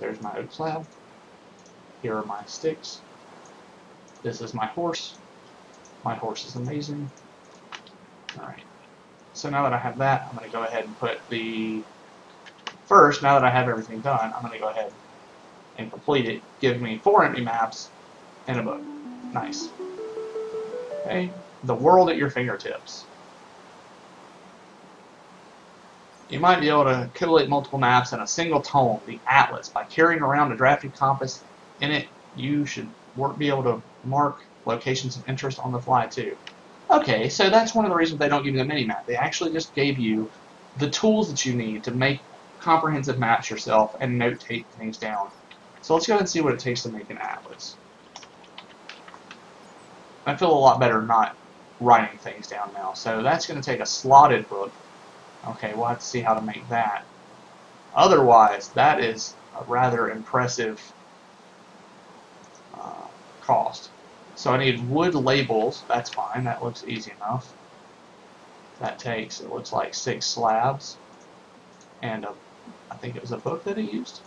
There's my oak slab. Here are my sticks. This is my horse. My horse is amazing. Alright. So now that I have that, I'm going to go ahead and put the... First, now that I have everything done, I'm going to go ahead and complete it. Give me 4 empty maps and a book. Nice. Okay. The world at your fingertips. You might be able to collate multiple maps in a single tome, the Atlas. By carrying around a drafted compass in it, you should be able to mark locations of interest on the fly too. Okay, so that's one of the reasons they don't give you the mini-map. They actually just gave you the tools that you need to make comprehensive maps yourself and notate things down. So let's go ahead and see what it takes to make an atlas. I feel a lot better not writing things down now. So that's going to take a slotted book. Okay, we'll have to see how to make that. Otherwise, that is a rather impressive cost. So I need wood labels. That's fine. That looks easy enough. That takes, it looks like 6 slabs. And I think it was a book that it used.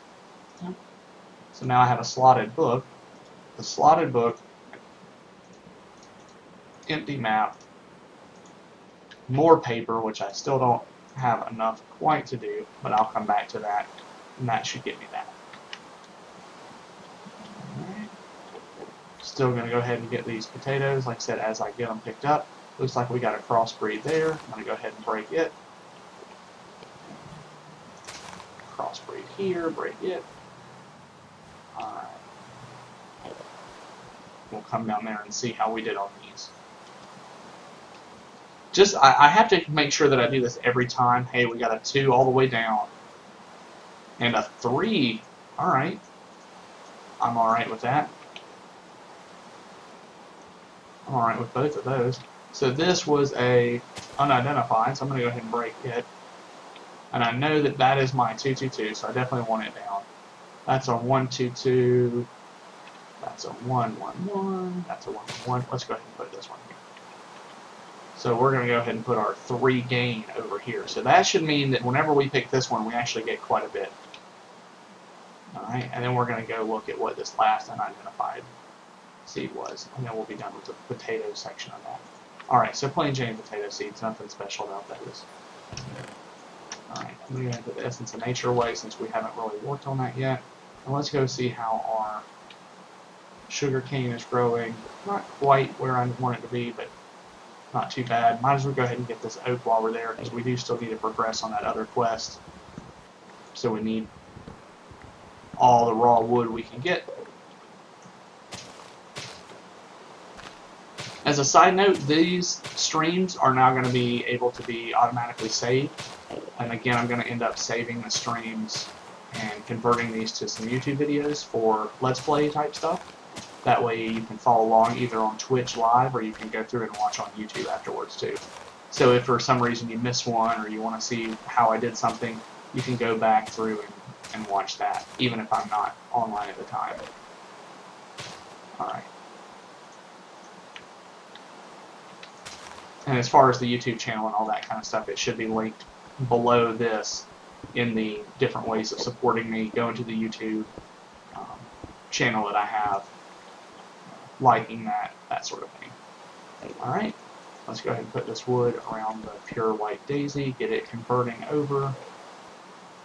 Yeah. So now I have a slotted book. The slotted book, empty map, more paper, which I still don't have enough quite to do, but I'll come back to that, and that should get me that. Alright. Still going to go ahead and get these potatoes, like I said, as I get them picked up. Looks like we got a crossbreed there. I'm going to go ahead and break it. Crossbreed here, break it. Alright. We'll come down there and see how we did on these. Just, I have to make sure that I do this every time. Hey, we got a 2 all the way down. And a 3. Alright. I'm alright with that. I'm alright with both of those. So this was a unidentified, so I'm going to go ahead and break it. And I know that that is my 222, so I definitely want it down. That's a 122. That's a 111. That's a 111. Let's go ahead and put this one here. So we're going to go ahead and put our 3 gain over here. So that should mean that whenever we pick this one, we actually get quite a bit. Alright, and then we're going to go look at what this last unidentified seed was. And then we'll be done with the potato section of that. Alright, so plain Jane potato seeds, nothing special about those. Alright, I'm going to go ahead and put the Essence of Nature away since we haven't really worked on that yet. And let's go see how our sugar cane is growing. Not quite where I want it to be, but not too bad. Might as well go ahead and get this oak while we're there, because we do still need to progress on that other quest. So we need all the raw wood we can get. As a side note, these streams are now going to be able to be automatically saved. And again, I'm going to end up saving the streams and converting these to some YouTube videos for Let's Play type stuff. That way you can follow along either on Twitch live or you can go through and watch on YouTube afterwards too. So if for some reason you miss one or you want to see how I did something, you can go back through and watch that, even if I'm not online at the time. Alright. And as far as the YouTube channel and all that kind of stuff, it should be linked below this in the different ways of supporting me. Go into the YouTube channel that I have, liking that sort of thing. Alright, let's go ahead and put this wood around the pure white daisy, get it converting over.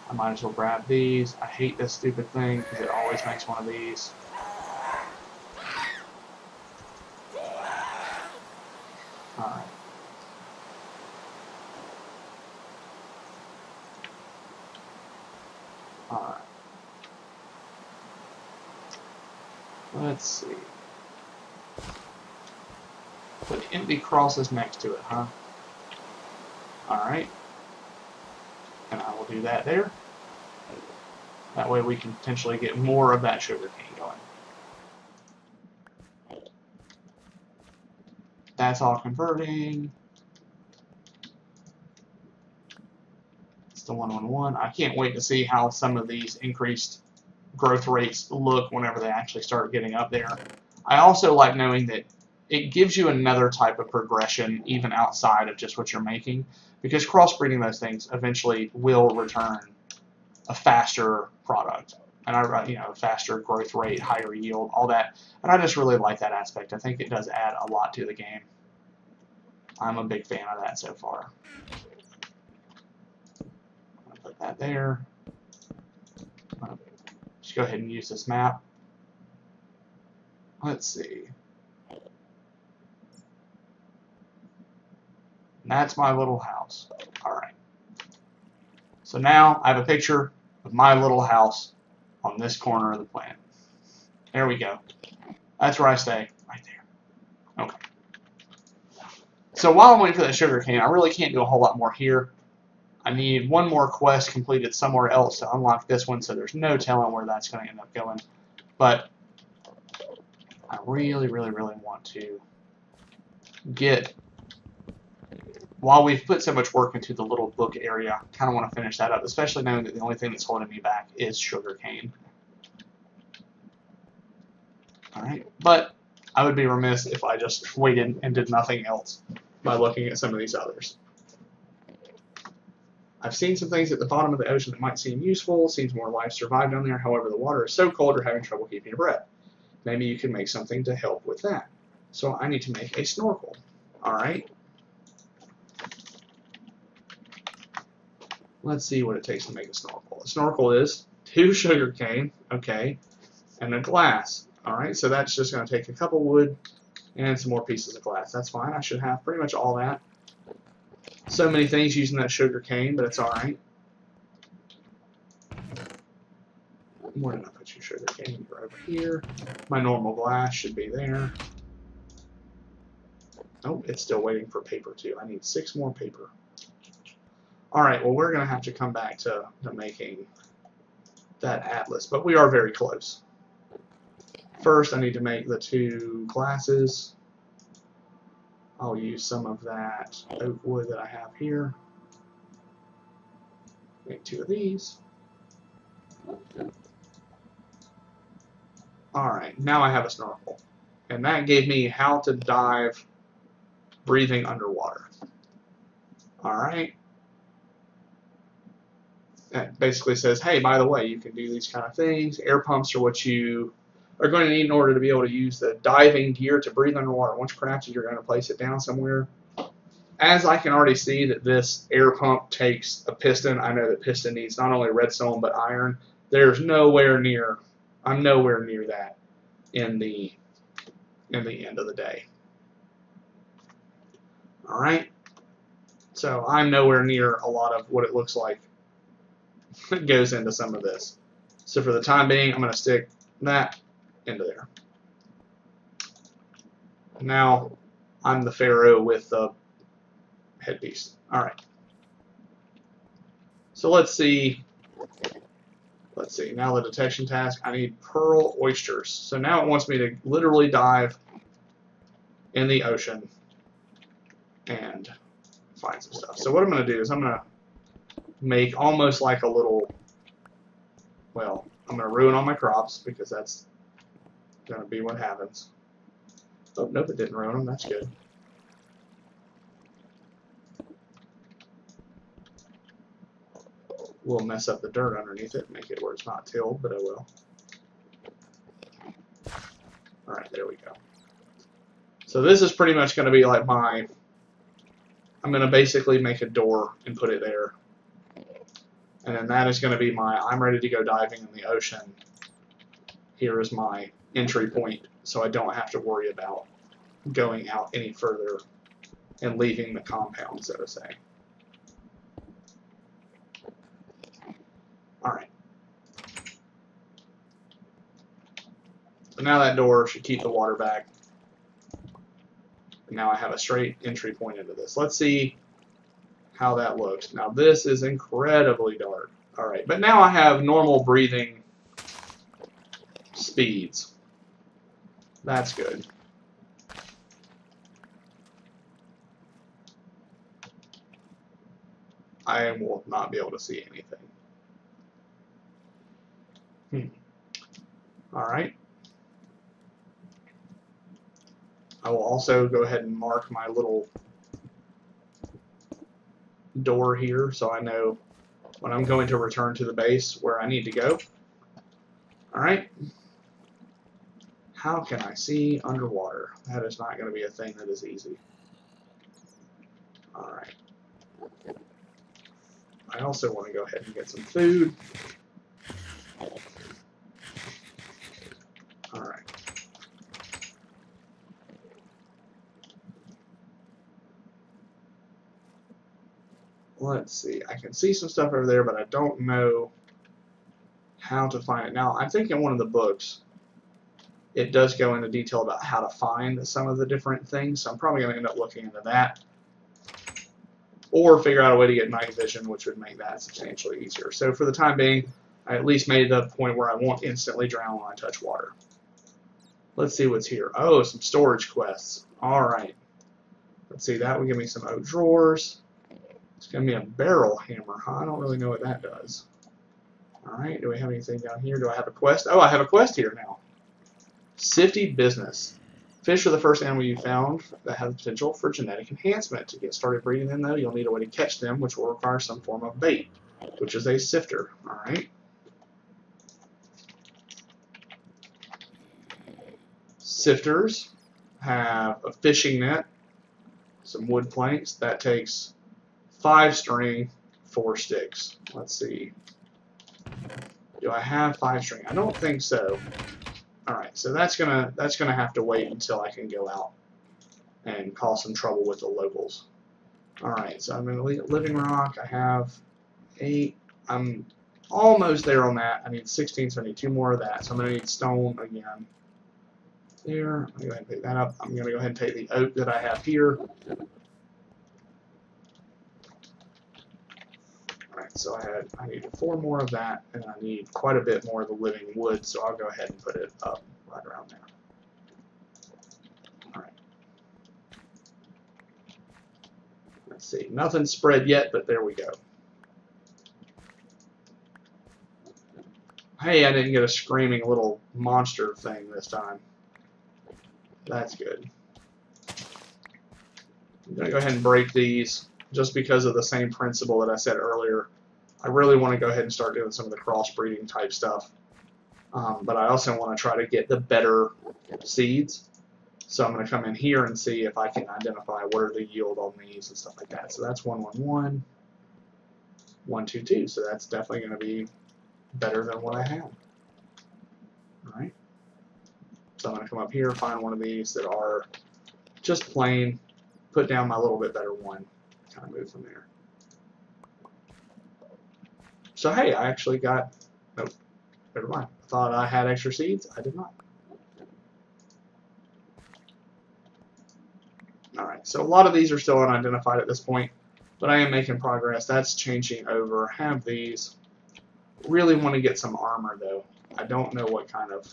I might as well grab these. I hate this stupid thing because it always makes one of these. Alright. Alright. Let's see. Put empty crosses next to it, huh? Alright. And I will do that there. That way we can potentially get more of that sugar cane going. That's all converting. It's the 111. I can't wait to see how some of these increased growth rates look whenever they actually start getting up there. I also like knowing that it gives you another type of progression even outside of just what you're making, because crossbreeding those things eventually will return a faster product. and faster growth rate, higher yield, all that. And I just really like that aspect. I think it does add a lot to the game. I'm a big fan of that so far. I'm going to put that there. Just go ahead and use this map. Let's see. And that's my little house. Alright. So now I have a picture of my little house on this corner of the planet. There we go. That's where I stay. Right there. Okay. So while I'm waiting for that sugar cane, I really can't do a whole lot more here. I need one more quest completed somewhere else to unlock this one, so there's no telling where that's going to end up going. But I really, really, really want to get, while we've put so much work into the little book area, I kind of want to finish that up, especially knowing that the only thing that's holding me back is sugarcane. Alright, but I would be remiss if I just waited and did nothing else by looking at some of these others. I've seen some things at the bottom of the ocean that might seem useful. Seems more life survive down there. However, the water is so cold you're having trouble keeping your breath. Maybe you can make something to help with that. So I need to make a snorkel. Alright. Let's see what it takes to make a snorkel. A snorkel is 2 sugarcane, okay, and a glass. Alright, so that's just going to take a couple wood and some more pieces of glass. That's fine. I should have pretty much all that. So many things using that sugar cane, but it's alright. Where did I put your sugar cane? You're over here. My normal glass should be there. Oh, it's still waiting for paper too. I need 6 more paper. Alright, well we're going to have to come back to making that atlas, but we are very close. First I need to make the 2 glasses. I'll use some of that oak wood that I have here. Make 2 of these. Alright, now I have a snorkel. And that gave me how to dive breathing underwater. Alright. That basically says, hey, by the way, you can do these kind of things. Air pumps are what you are going to need in order to be able to use the diving gear to breathe underwater. Once crafted, you're going to place it down somewhere. As I can already see that this air pump takes a piston, I know that piston needs not only redstone but iron. There's nowhere near, I'm nowhere near that in the end of the day. Alright, so I'm nowhere near a lot of what it looks like that goes into some of this. So for the time being, I'm going to stick that into there. Now I'm the pharaoh with the headpiece. Alright. So let's see. Now the detection task. I need pearl oysters. So now it wants me to literally dive in the ocean and find some stuff. So what I'm going to do is I'm going to make almost like a little, well, I'm going to ruin all my crops because that's going to be what happens. Oh, nope, it didn't ruin them. That's good. We'll mess up the dirt underneath it, make it where it's not tilled, but I will. Alright, there we go. So this is pretty much going to be like my, I'm going to basically make a door and put it there. And then that is going to be my, I'm ready to go diving in the ocean. Here is my entry point, so I don't have to worry about going out any further and leaving the compound, so to say. Alright. So now that door should keep the water back. And now I have a straight entry point into this. Let's see how that looks. Now this is incredibly dark. Alright, but now I have normal breathing speeds. That's good. I will not be able to see anything. Alright. I will also go ahead and mark my little door here so I know when I'm going to return to the base where I need to go. Alright. How can I see underwater? That is not going to be a thing that is easy. Alright. I also want to go ahead and get some food. Alright. Let's see. I can see some stuff over there, but I don't know how to find it. Now, I think in one of the books, it does go into detail about how to find some of the different things, so I'm probably going to end up looking into that. Or figure out a way to get night vision, which would make that substantially easier. So for the time being, I at least made the point where I won't instantly drown when I touch water. Let's see what's here. Oh, some storage quests. Alright. Let's see, that would give me some oak drawers. It's going to be a barrel hammer, huh? I don't really know what that does. Alright, do we have anything down here? Do I have a quest? Oh, I have a quest here now. Sifty business. Fish are the first animal you found that have the potential for genetic enhancement. To get started breeding them, though, you'll need a way to catch them, which will require some form of bait, which is a sifter. Alright. Sifters have a fishing net, some wood planks. That takes 5 string, 4 sticks. Let's see. Do I have 5 string? I don't think so. Alright, so that's gonna have to wait until I can go out and cause some trouble with the locals. Alright, so I'm in living rock. I have 8. I'm almost there on that. I need 16, so I need 2 more of that. So I'm gonna need stone again. There. I'm gonna go ahead and pick that up. I'm gonna go ahead and take the oak that I have here. Alright, so I need 4 more of that, and I need quite a bit more of the living wood, so I'll go ahead and put it up right around there. Alright. Let's see. Nothing's spread yet, but there we go. Hey, I didn't get a screaming little monster thing this time. That's good. I'm going to go ahead and break these. Just because of the same principle that I said earlier, I really want to go ahead and start doing some of the crossbreeding type stuff. But I also want to try to get the better seeds. So I'm going to come in here and see if I can identify what are the yield on these and stuff like that. So that's 111, 122. So that's definitely going to be better than what I have. All right. So I'm going to come up here, find one of these that are just plain, put down my little bit better one. Kind of move from there. So hey, I actually got, nope, never mind. I thought I had extra seeds. I did not. Alright, so a lot of these are still unidentified at this point, but I am making progress. That's changing over. Have these. Really want to get some armor though. I don't know what kind of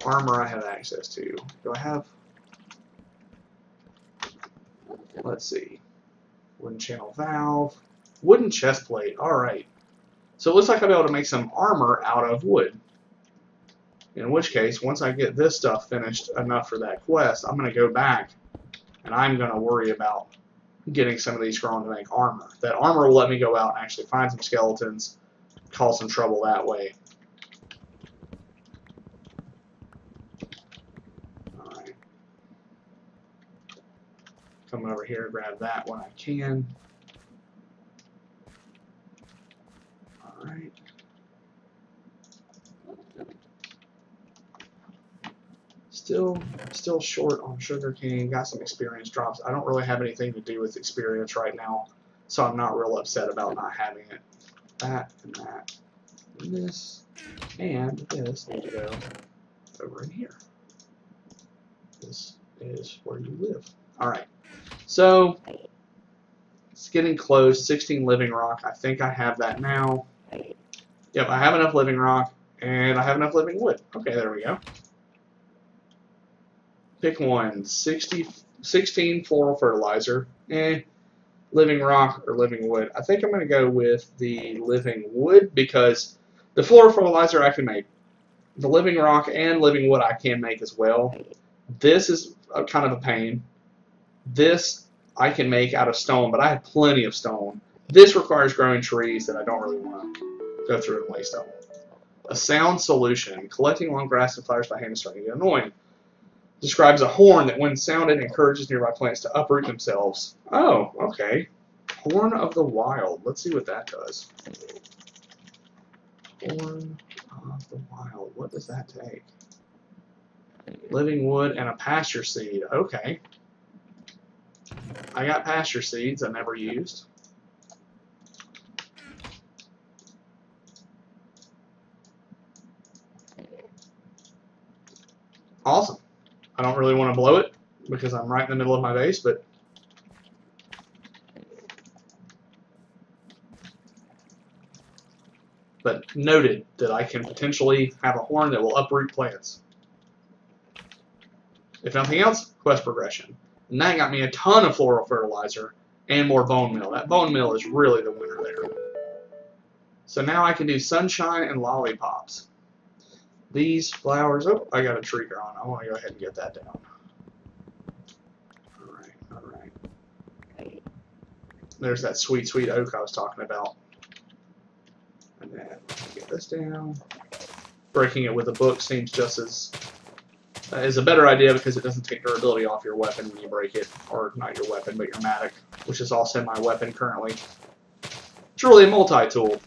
armor I have access to. Do I have? Let's see. Wooden channel valve. Wooden chest plate. Alright. So it looks like I'll be able to make some armor out of wood. In which case, once I get this stuff finished enough for that quest, I'm going to go back and I'm going to worry about getting some of these grown to make armor. That armor will let me go out and actually find some skeletons, cause some trouble that way. Alright. Come over here and grab that when I can. Alright. Still short on sugarcane. Got some experience drops. I don't really have anything to do with experience right now, so I'm not real upset about not having it. That and that. And this and this need to go over in here. This is where you live. Alright. So it's getting close. 16 living rock. I think I have that now. Yep, I have enough living rock and I have enough living wood. Okay, there we go. Pick one. 16 floral fertilizer. Living rock or living wood. I think I'm going to go with the living wood because the floral fertilizer I can make. The living rock and living wood I can make as well. This is kind of a pain. This I can make out of stone, but I have plenty of stone. This requires growing trees that I don't really want to go through and waste them. A sound solution. Collecting long grass and flowers by hand is starting to get annoying. Describes a horn that, when sounded, encourages nearby plants to uproot themselves. Oh, okay. Horn of the Wild. Let's see what that does. Horn of the Wild. What does that take? Living wood and a pasture seed. Okay. I got pasture seeds I never used. Awesome. I don't really want to blow it because I'm right in the middle of my base, but noted that I can potentially have a horn that will uproot plants. If nothing else, quest progression. And that got me a ton of floral fertilizer and more bone meal. That bone meal is really the winner there. So now I can do sunshine and lollipops. These flowers, oh, I got a tree growing. I want to go ahead and get that down. Alright. There's that sweet, sweet oak I was talking about. And then get this down. Breaking it with a book seems just as is a better idea because it doesn't take durability off your weapon when you break it, or not your weapon, but your mattock, which is also my weapon currently. It's really a multi-tool.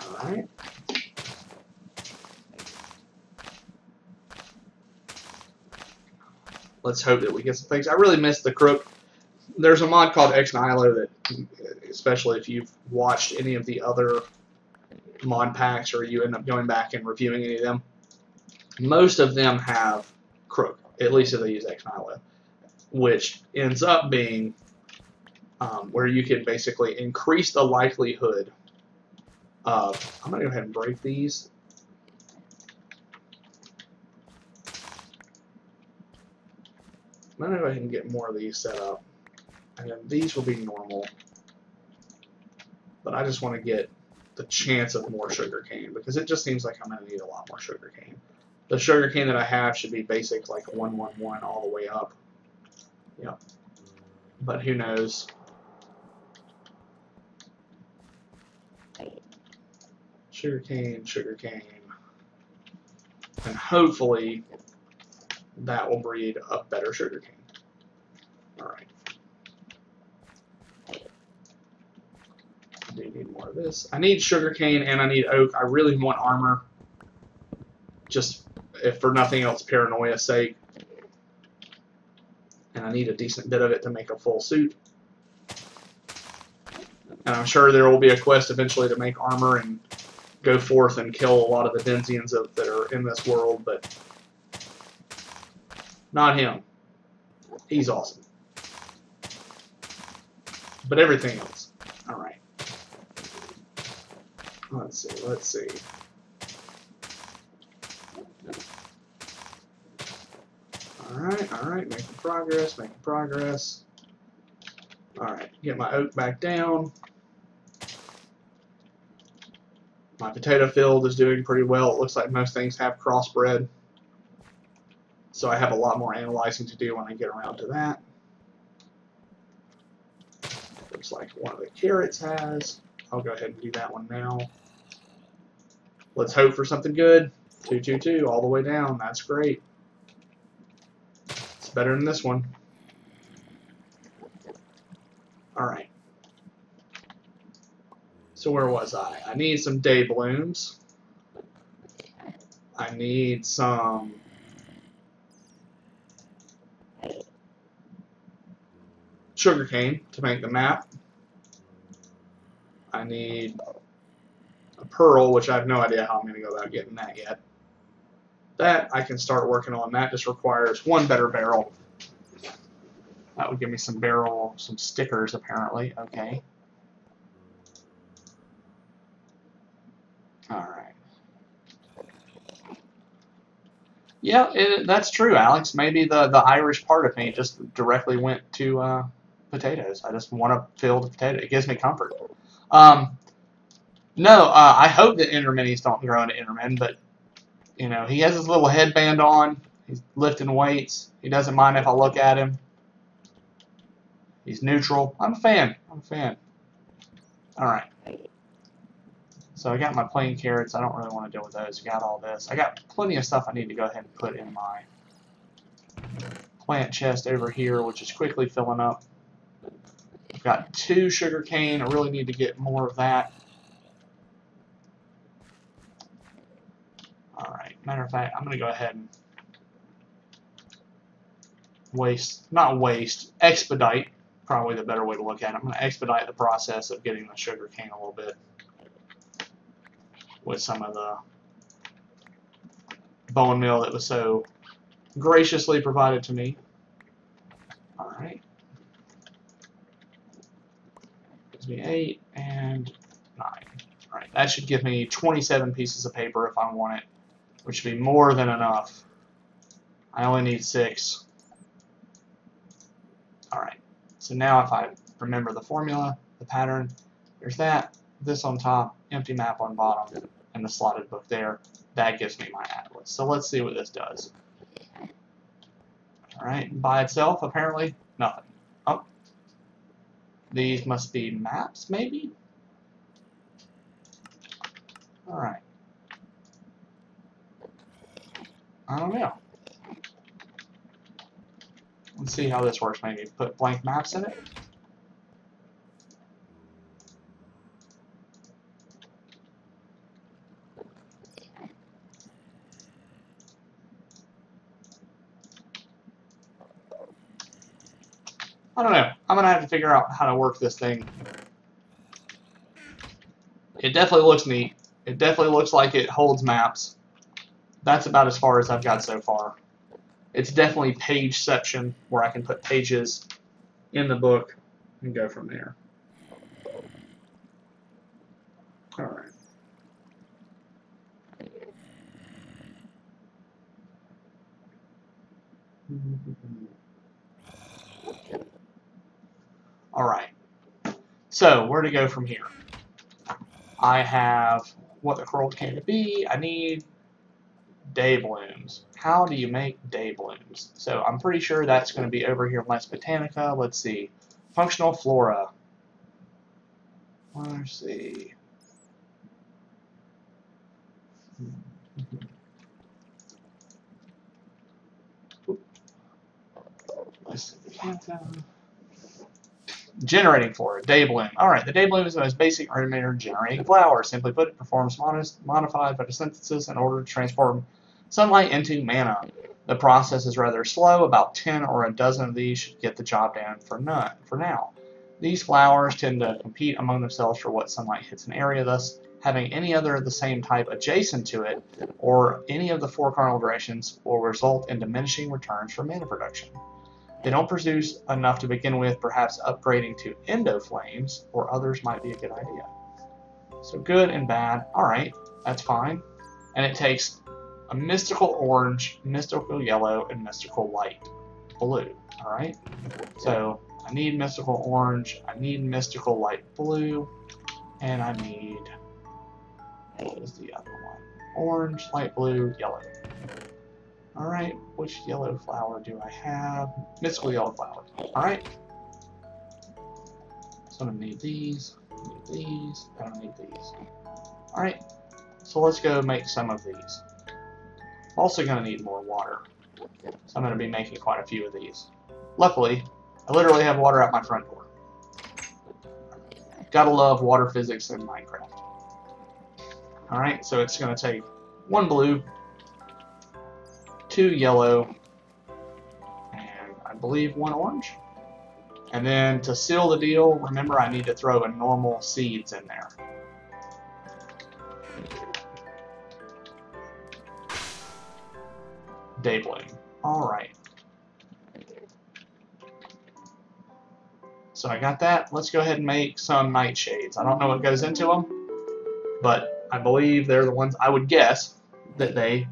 Alright. Let's hope that we get some things. I really missed the crook. There's a mod called Ex Nihilo that, especially if you've watched any of the other mod packs or you end up going back and reviewing any of them, most of them have crook, at least if they use Ex Nihilo, which ends up being where you can basically increase the likelihood of, I'm going to go ahead and break these. I'm going to go ahead and get more of these set up, and then these will be normal, but I just want to get the chance of more sugarcane, because it just seems like I'm going to need a lot more sugarcane. The sugarcane that I have should be basic, like 111 all the way up. Yep. But who knows? Sugarcane, and hopefully that will breed a better sugarcane. Alright. I do need more of this. I need sugarcane and I need oak. I really want armor, just if for nothing else, paranoia's sake. And I need a decent bit of it to make a full suit. And I'm sure there will be a quest eventually to make armor and go forth and kill a lot of the Denzians that are in this world, but not him. He's awesome. But everything else. Alright. Let's see. Alright, making progress. Alright, get my oak back down. My potato field is doing pretty well. It looks like most things have crossbred. So I have a lot more analyzing to do when I get around to that. Looks like one of the carrots has. I'll go ahead and do that one now. Let's hope for something good. 222 all the way down. That's great. It's better than this one. Alright. So where was I? I need some day blooms. I need some sugarcane to make the map. I need a pearl, which I have no idea how I'm going to go about getting that yet. That I can start working on. That just requires one better barrel. That would give me some some stickers apparently. Okay. Alright. Yeah, that's true, Alex. Maybe the Irish part of me just directly went to potatoes. I just want to fill the potato. It gives me comfort. No, I hope that Interminis don't grow into Intermin, but you know, he has his little headband on. He's lifting weights. He doesn't mind if I look at him. He's neutral. I'm a fan. Alright. So I got my plain carrots. I don't really want to deal with those. I got all this. I got plenty of stuff I need to go ahead and put in my plant chest over here, which is quickly filling up. I've got 2 sugar cane. I really need to get more of that. Alright, matter of fact, I'm going to go ahead and expedite, probably the better way to look at it. I'm going to expedite the process of getting the sugar cane a little bit with some of the bone meal that was so graciously provided to me. Alright. Gives me 8 and 9. Alright, that should give me 27 pieces of paper if I want it, which should be more than enough. I only need 6. Alright, so now if I remember the formula, the pattern, there's that, this on top, empty map on bottom, and the slotted book there. That gives me my atlas. So let's see what this does. Alright, by itself, apparently, nothing. Oh, these must be maps, maybe? Alright. I don't know. Let's see how this works. Maybe put blank maps in it. I don't know. I'm going to have to figure out how to work this thing. It definitely looks neat. It definitely looks like it holds maps. That's about as far as I've got so far. It's definitely pageception, where I can put pages in the book and go from there. Alright. Alright. So, where to go from here? I have what the world came to be. I need day blooms. How do you make day blooms? So I'm pretty sure that's going to be over here in Les Botanica. Let's see. Functional flora. Let's see. Let's see. Generating flora, day bloom. Alright, the day bloom is the most basic rudimentary of generating flowers. Simply put, it performs modified photosynthesis in order to transform sunlight into mana. The process is rather slow. About 10 or a dozen of these should get the job done for now. These flowers tend to compete among themselves for what sunlight hits an area, thus having any other of the same type adjacent to it, or any of the 4 cardinal directions, will result in diminishing returns for mana production. They don't produce enough to begin with. Perhaps upgrading to endoflames or others might be a good idea. So good and bad. Alright, that's fine. And it takes a mystical orange, mystical yellow, and mystical light blue. Alright, so I need mystical orange, I need mystical light blue, and I need, what was the other one? Orange, light blue, yellow. Alright, which yellow flower do I have? Mystical yellow flower. Alright. So I'm going to need these, and I need these. Alright, so let's go make some of these. Also going to need more water. So I'm going to be making quite a few of these. Luckily, I literally have water out my front door. Gotta love water physics in Minecraft. Alright, so it's going to take 1 blue, 2 yellow, and I believe 1 orange. And then to seal the deal, remember I need to throw a normal seeds in there. Day bloom. Alright. So I got that. Let's go ahead and make some nightshades. I don't know what goes into them, but I believe they're the ones, I would guess, that they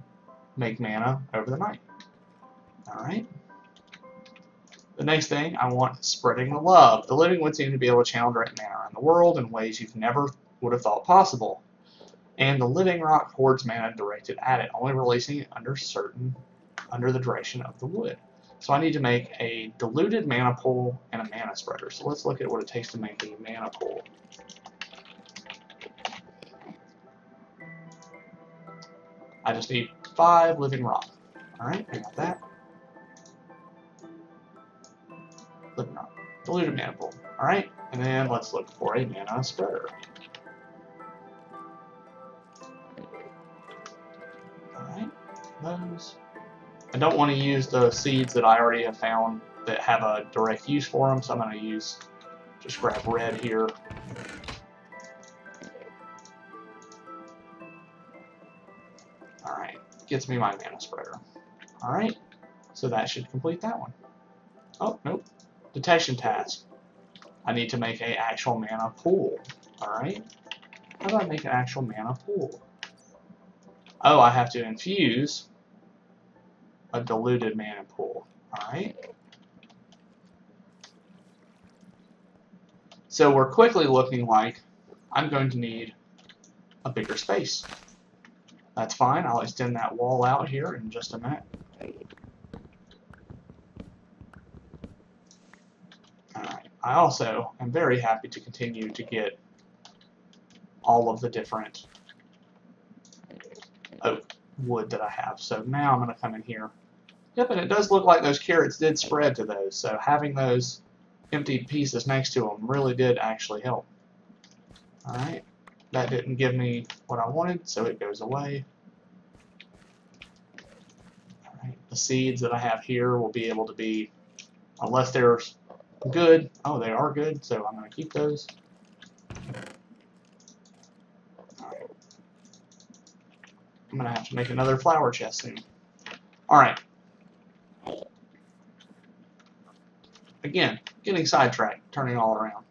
make mana over the night. Alright. The next thing, I want spreading the love. The living would seem to be able to channel direct mana around the world in ways you've never would have thought possible. And the living rock hoards mana directed at it, only releasing it under the duration of the wood. So I need to make a diluted mana pool and a mana spreader. So let's look at what it takes to make a mana pool. I just need 5 living rock. Alright, I got that. Living rock. Diluted mana pool. Alright, and then let's look for a mana spreader. Alright, those. I don't want to use the seeds that I already have found that have a direct use for them, so I'm going to use, just grab red here. Alright, gets me my mana spreader. Alright, so that should complete that one. Oh, nope. Detection task. I need to make an actual mana pool. Alright, how do I make an actual mana pool? Oh, I have to infuse a diluted mana pool. Alright. So we're quickly looking like I'm going to need a bigger space. That's fine. I'll extend that wall out here in just a minute. Alright. I also am very happy to continue to get all of the different oak wood that I have. So now I'm going to come in here. Yep, and it does look like those carrots did spread to those. So having those empty pieces next to them really did actually help. Alright. That didn't give me what I wanted, so it goes away. Alright, the seeds that I have here will be able to be, unless they're good, oh, they are good, so I'm going to keep those. Alright. I'm going to have to make another flower chest soon. Alright. Again, getting sidetracked, turning all around.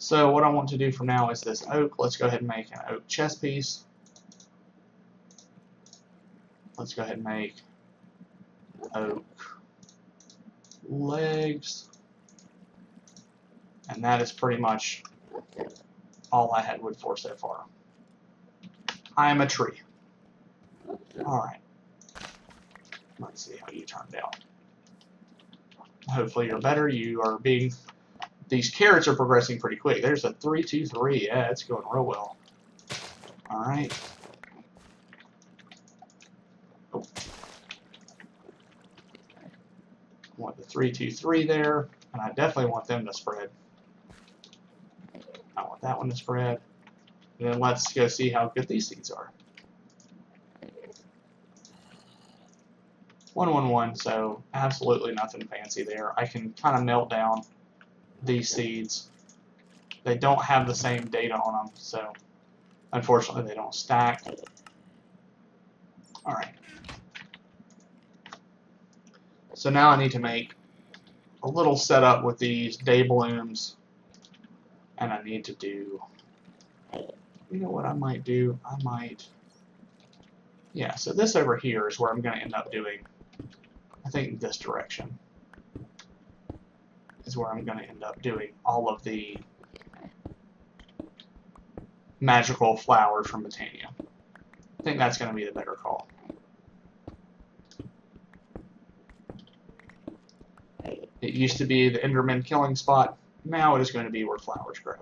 So what I want to do for now is this oak. Let's go ahead and make an oak chest piece. Let's go ahead and make oak legs. And that is pretty much all I had wood for so far. I am a tree. Alright. Let's see how you turned out. Hopefully you're better. You are being... These carrots are progressing pretty quick. There's a 3-2-3. Yeah, it's going real well. Alright. Oh. I want the 3-2-3 there. And I definitely want them to spread. I want that one to spread. And then let's go see how good these seeds are. 1-1-1, so absolutely nothing fancy there. I can kind of melt down these seeds. They don't have the same data on them, so unfortunately they don't stack. Alright. So now I need to make a little setup with these day blooms, and I need to do, you know what I might do? I might, yeah, so this over here is where I'm going to end up doing, I think this direction is where I'm going to end up doing all of the magical flowers from Botania. I think that's going to be the better call. It used to be the Enderman killing spot. Now it is going to be where flowers grow.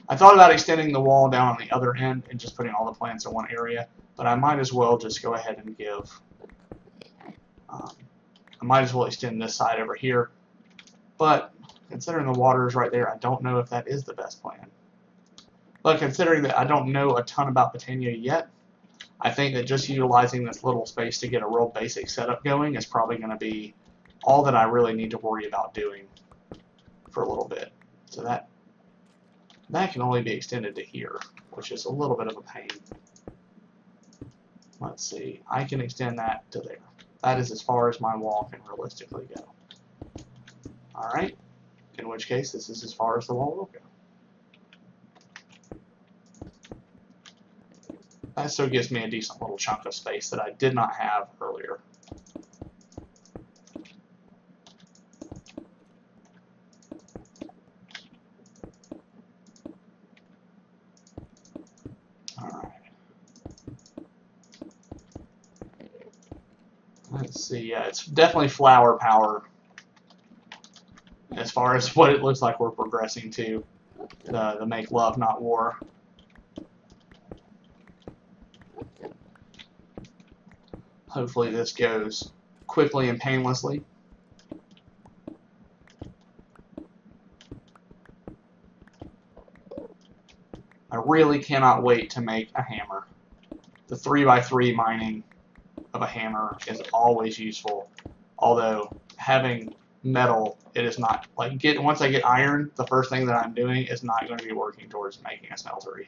I thought about extending the wall down on the other end and just putting all the plants in one area, but I might as well just go ahead and give... I might as well extend this side over here, but considering the water is right there, I don't know if that is the best plan. But considering that I don't know a ton about Botania yet, I think that just utilizing this little space to get a real basic setup going is probably going to be all that I really need to worry about doing for a little bit. So that can only be extended to here, which is a little bit of a pain. Let's see, I can extend that to there. That is as far as my wall can realistically go. Alright, in which case this is as far as the wall will go. That still gives me a decent little chunk of space that I did not have earlier. Let's see, yeah, it's definitely flower power as far as what it looks like we're progressing to, the make love, not war. Hopefully this goes quickly and painlessly. I really cannot wait to make a hammer. The 3x3 mining of a hammer is always useful, although having metal, it is not, like, once I get iron, the first thing that I'm doing is not going to be working towards making a smeltery.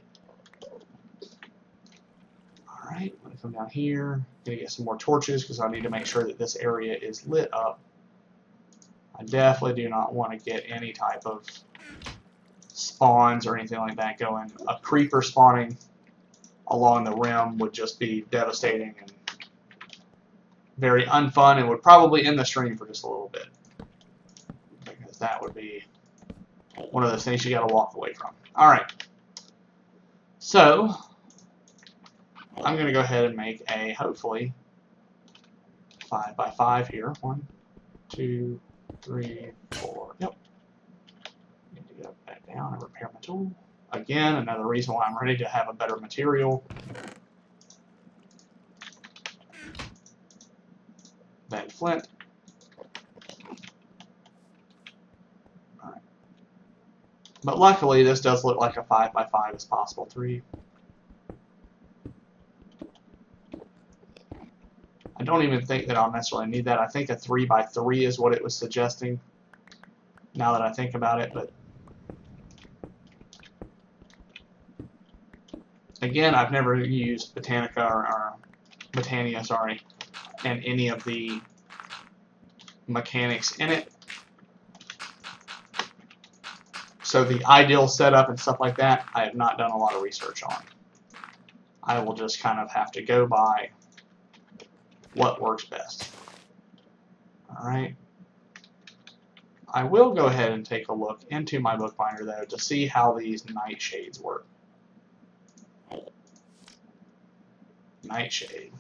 Alright, I'm going to come down here, going to get some more torches because I need to make sure that this area is lit up. I definitely do not want to get any type of spawns or anything like that going. A creeper spawning along the rim would just be devastating and very unfun, and would probably end the stream for just a little bit, because that would be one of those things you got to walk away from. Alright, so I'm going to go ahead and make a, hopefully, 5x5 here. 1, 2, 3, 4. Yep. Need to go back down and repair my tool. Again, another reason why I'm ready to have a better material than flint. Alright. But luckily, this does look like a 5x5 is possible. 3. I don't even think that I'll necessarily need that. I think a 3x3 is what it was suggesting, now that I think about it. But again, I've never used Botanica or Botania, sorry, and any of the mechanics in it. So the ideal setup and stuff like that, I have not done a lot of research on. I will just kind of have to go by what works best. Alright. I will go ahead and take a look into my bookbinder, though, to see how these nightshades work. Nightshade.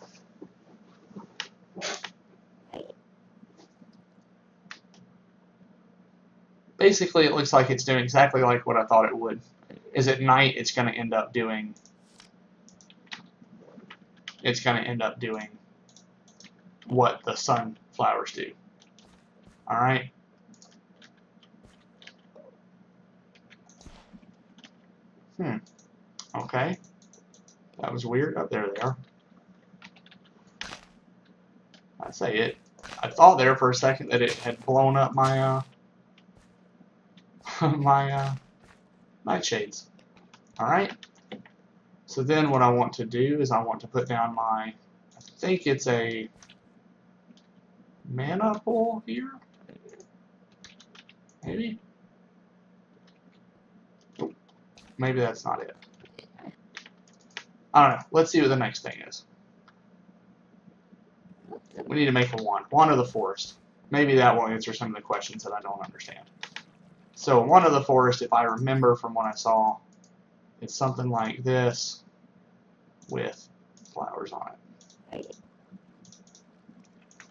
Basically, it looks like it's doing exactly like what I thought it would. Is at night, it's going to end up doing what the sunflowers do. Alright? Okay. That was weird. Oh, there they are. I say it. I thought there for a second that it had blown up my my nightshades. Alright. So then what I want to do is I want to put down my, I think it's a mana pool here? Maybe? Oh, maybe that's not it. I don't know. Let's see what the next thing is. We need to make a wand. Wand of the forest. Maybe that will answer some of the questions that I don't understand. So wand of the forest, if I remember from what I saw, it's something like this with flowers on it.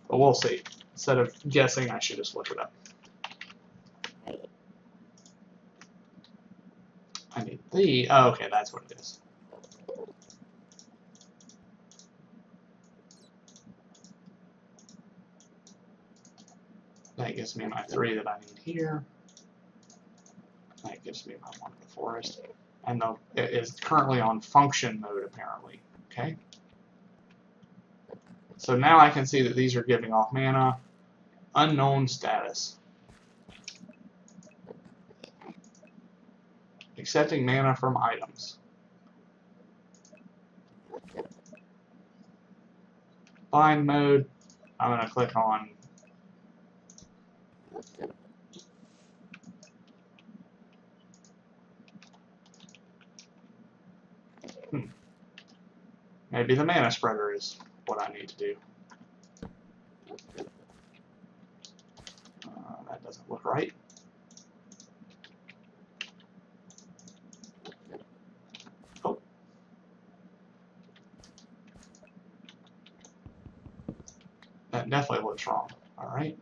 But we'll see. Instead of guessing, I should just look it up. I need the... Oh, okay, that's what it is. That gives me my 3 that I need here. That gives me my one of the forest. And it is currently on function mode, apparently. Okay. So now I can see that these are giving off mana. Unknown status. Accepting mana from items. Bind mode. I'm going to click on maybe the mana spreader is what I need to do. That doesn't look right. Oh. That definitely looks wrong. Alright.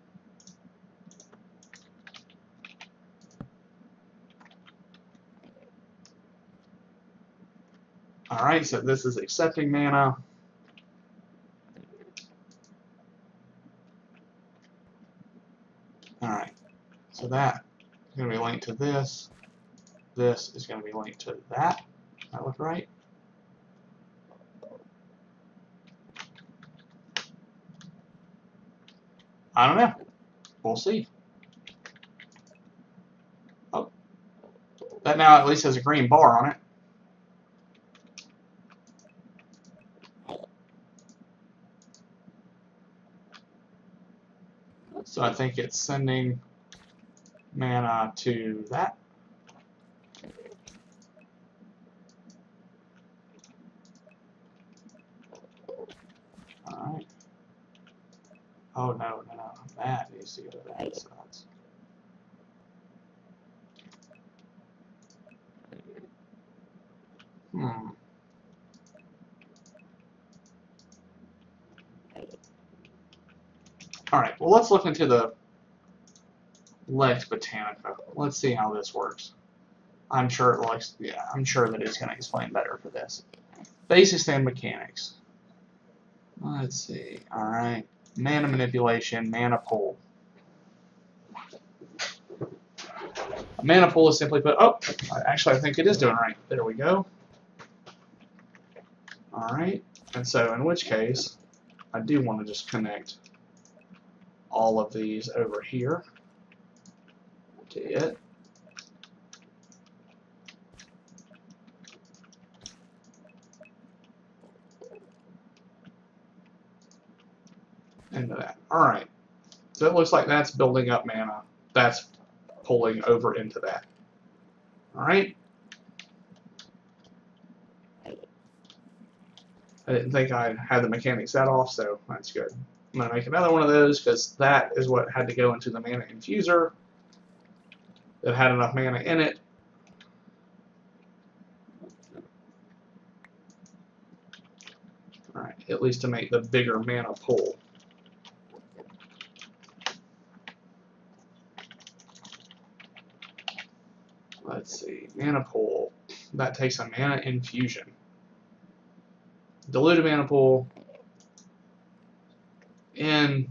Alright, so this is accepting mana. So that is going to be linked to this. This is going to be linked to that. Does that look right? I don't know. We'll see. Oh, that now at least has a green bar on it. So I think it's sending mana to that. Alright. Oh no, no, that needs to go to that. So that's Alright, well let's look into the Lex Botanica. Let's see how this works. I'm sure it looks, yeah, I'm sure that it's going to explain better for this. Basics and mechanics. Let's see. Alright. Mana manipulation, mana pull. A mana pull is simply put, oh, actually I think it is doing right. There we go. Alright. And so in which case, I do want to just connect all of these over here to it. Into that. Alright. So it looks like that's building up mana. That's pulling over into that. Alright. I didn't think I had the mechanics set off, so that's good. I'm going to make another one of those because that is what had to go into the mana infuser that had enough mana in it. Alright, at least to make the bigger mana pull. Let's see, mana pull. That takes a mana infusion. Diluted mana pull. And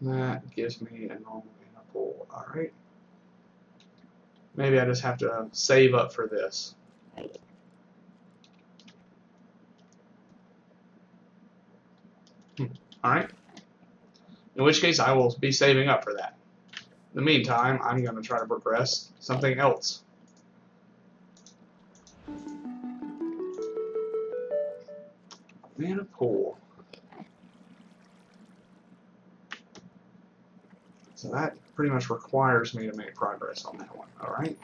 that gives me a normal mana pull. Alright. Maybe I just have to save up for this. Alright. In which case I will be saving up for that. In the meantime, I'm going to try to progress something else. Mana pull. So that pretty much requires me to make progress on that one. Alright.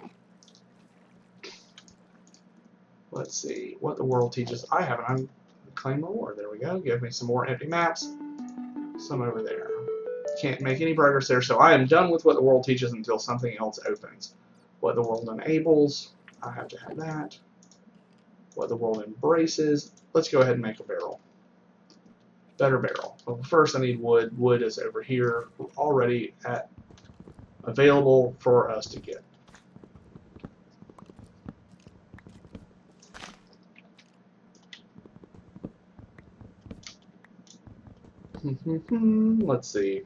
Let's see what the world teaches. I have an unclaimed reward. There we go. Give me some more empty maps. Some over there. Can't make any progress there, so I am done with what the world teaches until something else opens. What the world enables, I have to have that. What the world embraces, let's go ahead and make a barrel. Better barrel. Well, first I need wood. Wood is over here already available for us to get. Let's see.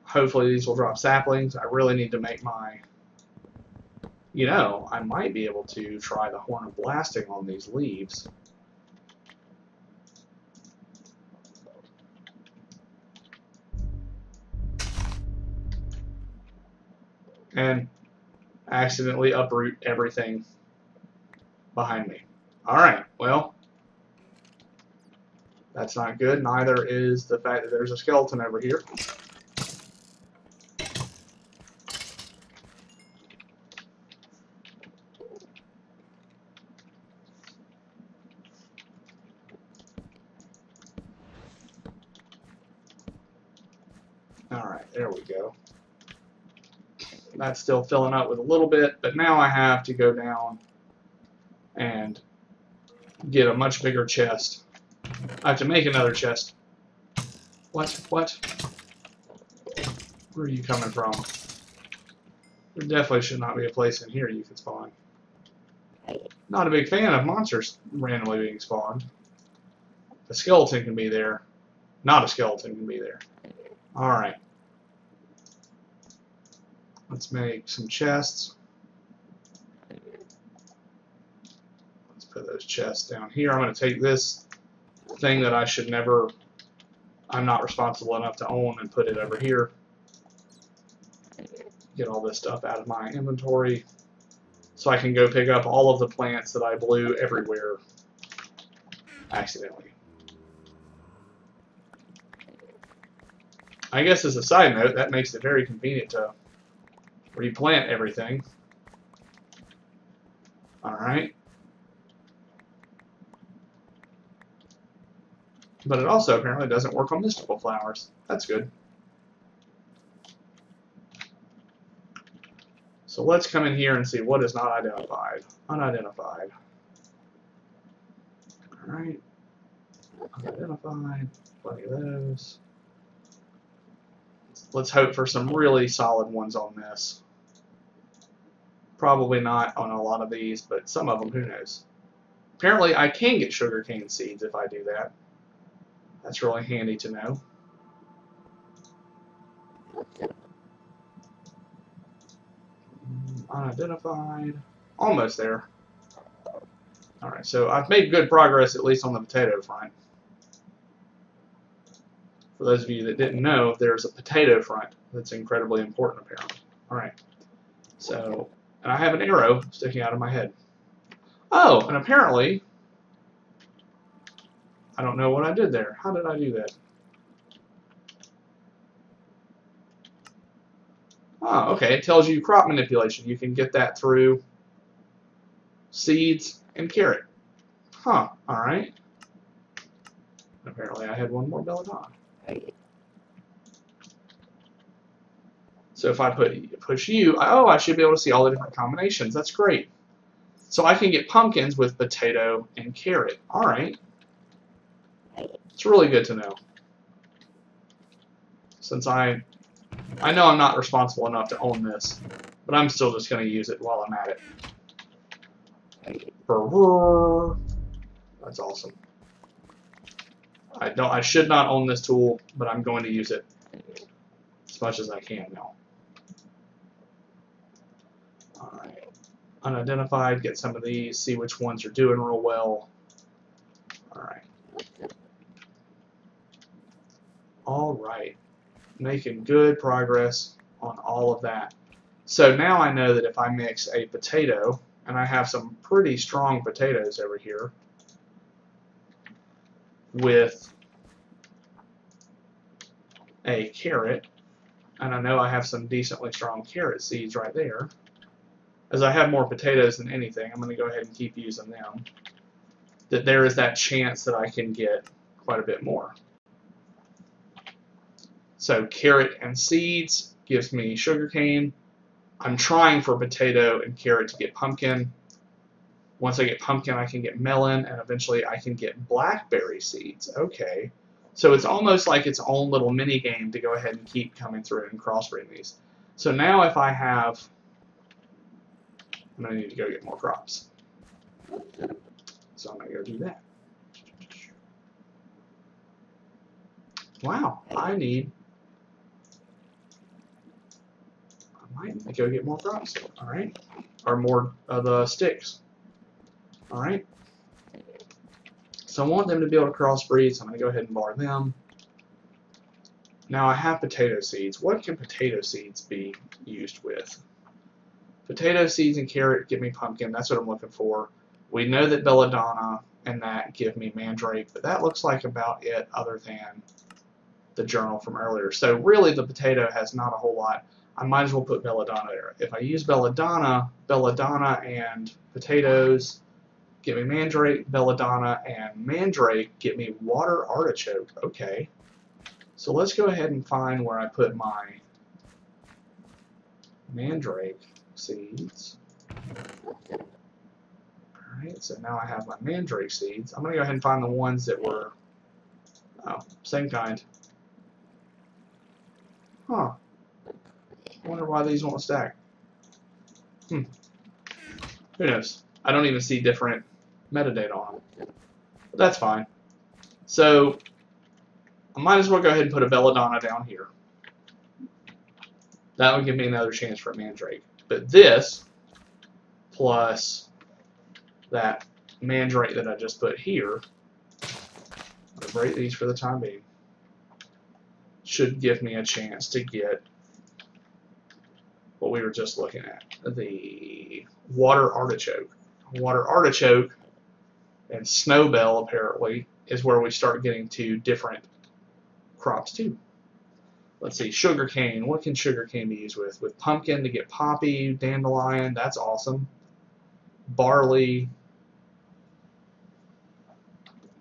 Hopefully these will drop saplings. I really need to make my... You know, I might be able to try the Horn of Blasting on these leaves. And accidentally uproot everything behind me. Alright, well, that's not good. Neither is the fact that there's a skeleton over here. Alright, there we go. That's still filling up with a little bit, but now I have to go down and get a much bigger chest. I have to make another chest. What? What? Where are you coming from? There definitely should not be a place in here you can spawn. Not a big fan of monsters randomly being spawned. The skeleton can be there. Not a skeleton can be there. Alright. Let's make some chests. Let's put those chests down here. I'm going to take this thing that I should never, I'm not responsible enough to own, and put it over here. Get all this stuff out of my inventory so I can go pick up all of the plants that I blew everywhere accidentally. I guess as a side note, that makes it very convenient to replant everything. Alright. But it also apparently doesn't work on mystical flowers. That's good. So let's come in here and see what is not identified. Unidentified. Alright. Unidentified. Plenty of those. Let's hope for some really solid ones on this. Probably not on a lot of these, but some of them, who knows. Apparently I can get sugarcane seeds if I do that. That's really handy to know. Unidentified. Almost there. Alright, so I've made good progress, at least on the potato front. For those of you that didn't know, there's a potato front that's incredibly important, apparently. Alright, so, and I have an arrow sticking out of my head. Oh, and apparently, I don't know what I did there. How did I do that? Oh, okay, it tells you crop manipulation. You can get that through seeds and carrot. Huh, alright. Apparently I had one more belladonna. So if I push you, oh, I should be able to see all the different combinations. That's great. So I can get pumpkins with potato and carrot. Alright. It's really good to know. Since I know I'm not responsible enough to own this, but I'm still just going to use it while I'm at it. That's awesome. I should not own this tool, but I'm going to use it as much as I can now. Alright. Unidentified, get some of these, see which ones are doing real well. Alright. Alright. Making good progress on all of that. So now I know that if I mix a potato, and I have some pretty strong potatoes over here, with a carrot, and I know I have some decently strong carrot seeds right there. As I have more potatoes than anything, I'm going to go ahead and keep using them. That there is that chance that I can get quite a bit more. So carrot and seeds gives me sugarcane. I'm trying for potato and carrot to get pumpkin. Once I get pumpkin, I can get melon, and eventually I can get blackberry seeds. Okay. So it's almost like its own little mini game to go ahead and keep coming through and crossbreeding these. So now if I have, I'm going to need to go get more crops. So I'm going to go do that. Wow, I might need to go get more crops. Alright. Or more of the sticks. Alright. So I want them to be able to crossbreed, so I'm going to go ahead and bar them. Now I have potato seeds. What can potato seeds be used with? Potato seeds and carrot give me pumpkin. That's what I'm looking for. We know that belladonna and that give me mandrake, but that looks like about it other than the journal from earlier. So really the potato has not a whole lot. I might as well put belladonna there. If I use belladonna and potatoes get me mandrake, belladonna, and mandrake get me water artichoke. Okay. So let's go ahead and find where I put my mandrake seeds. Alright, so now I have my mandrake seeds. I'm going to go ahead and find the ones that were, same kind. Huh. I wonder why these won't stack. Who knows? I don't even see different metadata on them. But that's fine. So I might as well go ahead and put a belladonna down here. That would give me another chance for a mandrake. But this, plus that mandrake that I just put here, I'm going to break these for the time being, should give me a chance to get what we were just looking at, the water artichoke. Water artichoke and snowbell, apparently, is where we start getting to different crops too. Let's see, sugarcane. What can sugarcane be used with? With pumpkin to get poppy, dandelion. That's awesome. Barley.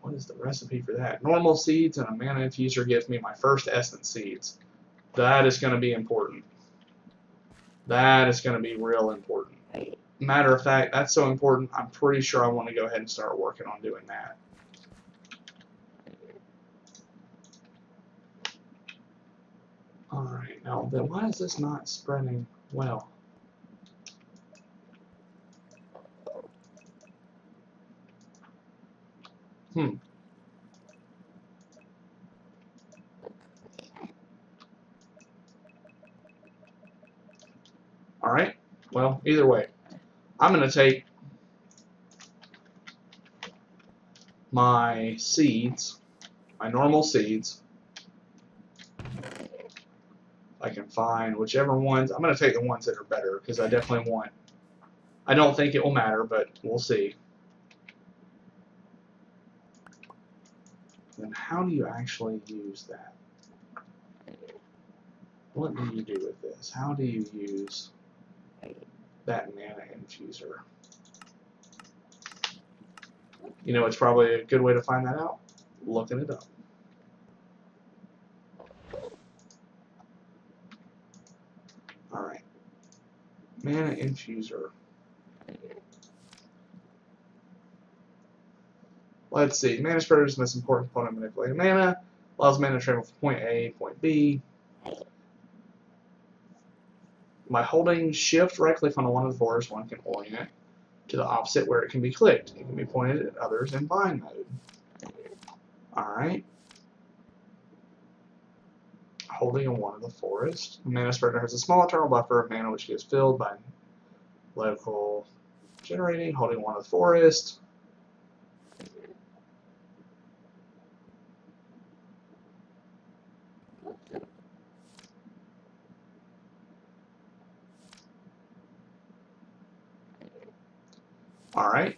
What is the recipe for that? Normal seeds and a mana infuser gives me my first essence seeds. That is going to be important. That is going to be real important. Matter of fact, that's so important, I'm pretty sure I want to go ahead and start working on doing that. Alright, now then why is this not spreading well? Alright, well, either way, I'm going to take my seeds, my normal seeds. I can find whichever ones. I'm going to take the ones that are better because I definitely want. I don't think it will matter, but we'll see. Then how do you actually use that? What do you do with this? How do you use that mana infuser? You know, it's probably a good way to find that out. Looking it up. Alright. Mana infuser. Let's see. Mana spreader is the most important component of manipulating mana. Allows mana to travel from point A to point B. By holding shift right click on one of the fours, one can orient it to the opposite where it can be clicked. It can be pointed at others in bind mode. Alright. Holding on one of the forest. Mana spreader has a small eternal buffer of mana which gets filled by local generating. Holding one of the forest. Alright.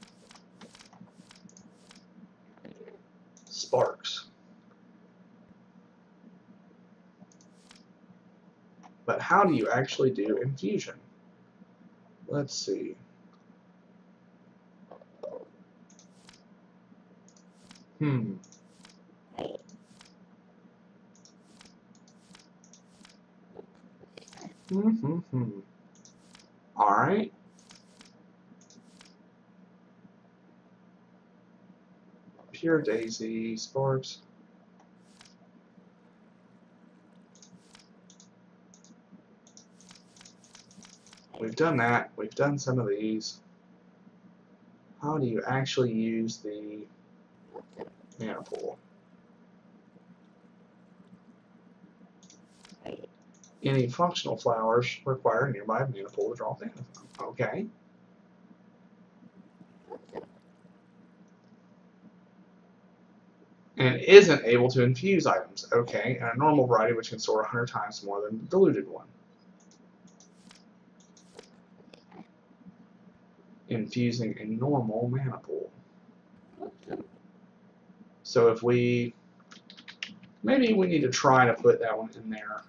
Sparks. But how do you actually do infusion? Let's see. Alright. Pure Daisy, Sparks. We've done that. We've done some of these. How do you actually use the mana pool? Any functional flowers require a nearby mana pool to draw mana from. Okay. And isn't able to infuse items. Okay. And a normal variety which can store 100 times more than the diluted one. Infusing a normal mana pool. So if we, maybe we need to try to put that one in there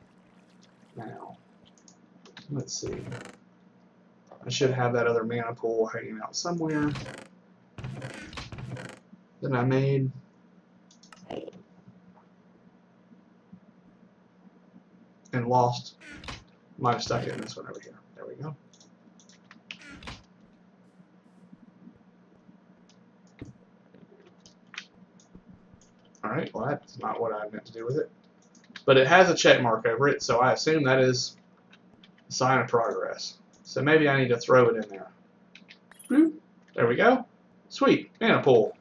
now. Let's see. I should have that other mana pool hanging out somewhere that I made. And lost. Might have stuck it in this one over here. There we go. Alright, well that's not what I meant to do with it. But it has a check mark over it, so I assume that is a sign of progress. So maybe I need to throw it in there. Boop. There we go. Sweet. Mana pool.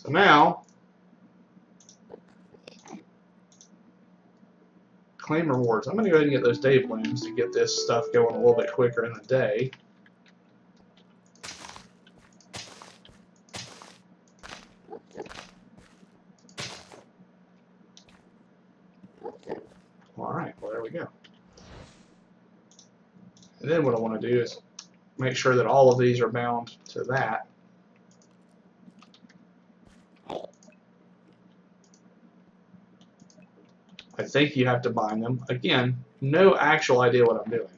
So now, claim rewards. I'm going to go ahead and get those day blooms to get this stuff going a little bit quicker in the day. Alright, well there we go. And then what I want to do is make sure that all of these are bound to that. I think you have to bind them. Again, no actual idea what I'm doing.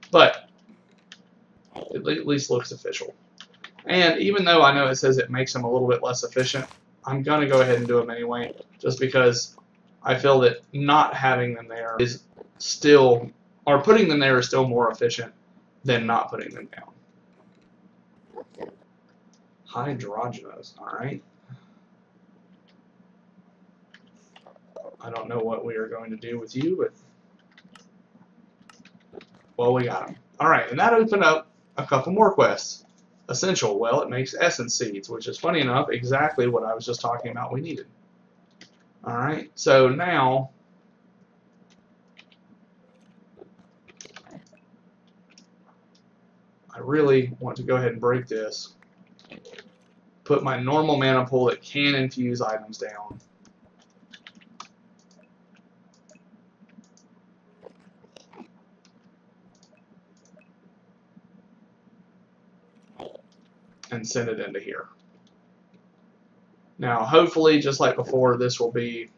But it at least looks official. And even though I know it says it makes them a little bit less efficient, I'm going to go ahead and do them anyway, just because I feel that not having them there is still, or putting them there is still more efficient than not putting them down. Hydrogenous, alright. I don't know what we are going to do with you, but well, we got them. Alright, and that opened up a couple more quests. Essential, well, it makes essence seeds, which is funny enough exactly what I was just talking about we needed. Alright, so now I really want to go ahead and break this, put my normal mana pool that can infuse items down, and send it into here. Now, hopefully, just like before, this will be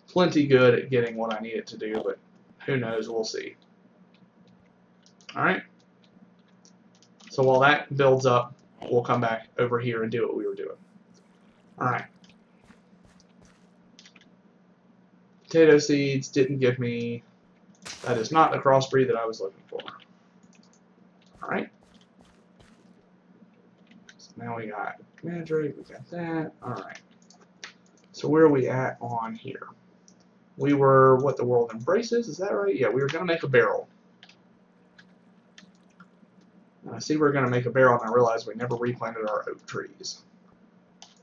plenty good at getting what I need it to do, but who knows, we'll see. Alright, so while that builds up, we'll come back over here and do what we were doing. Alright. Potato seeds didn't give me, that is not the crossbreed that I was looking for. Alright. Now we got Mandrake, we got that. Alright. So where are we at on here? We were what the world embraces, is that right? Yeah, we were going to make a barrel. And I see we're going to make a barrel, and I realized we never replanted our oak trees.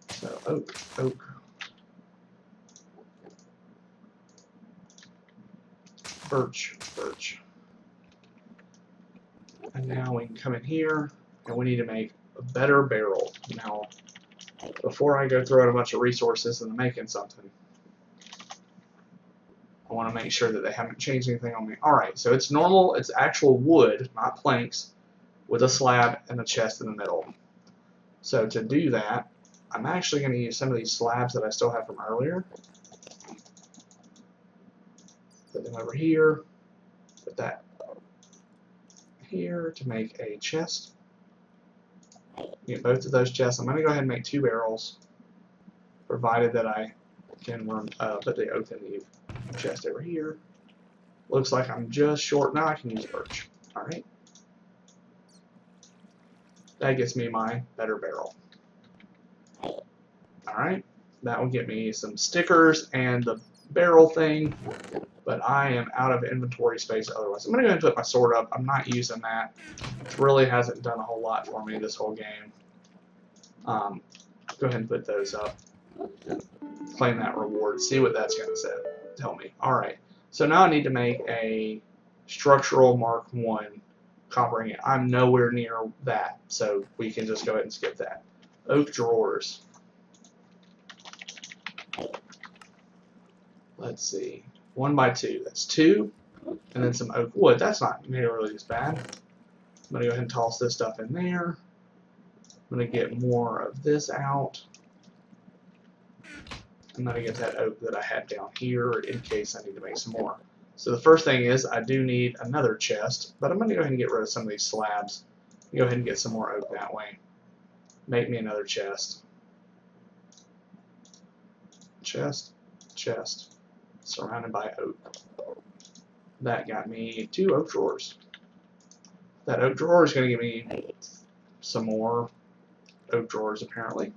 So oak, oak. Birch, birch. And now we can come in here, and we need to make a better barrel. Now, before I go throw out a bunch of resources into making something, I want to make sure that they haven't changed anything on me. Alright, so it's normal, it's actual wood, not planks, with a slab and a chest in the middle. So to do that, I'm actually going to use some of these slabs that I still have from earlier. Put them over here, put that here to make a chest. Get both of those chests. I'm going to go ahead and make 2 barrels, provided that I can put the oak in the chest over here. Looks like I'm just short now. I can use birch. Alright. That gets me my better barrel. Alright. That will get me some stickers and the barrel thing, but I am out of inventory space otherwise. I'm going to go ahead and put my sword up. I'm not using that. It really hasn't done a whole lot for me this whole game. Go ahead and put those up. Claim that reward. See what that's going to tell me. Alright, so now I need to make a structural Mark 1 copper ingot. I'm nowhere near that, so we can just go ahead and skip that. Oak drawers. Let's see. 1 by 2. That's 2. And then some oak wood. That's not nearly as bad. I'm going to go ahead and toss this stuff in there. I'm going to get more of this out. I'm going to get that oak that I had down here in case I need to make some more. So the first thing is I do need another chest, but I'm going to go ahead and get rid of some of these slabs. Go ahead and get some more oak that way. Make me another chest. Chest, chest, surrounded by oak. That got me 2 oak drawers. That oak drawer is going to give me some more oak drawers apparently.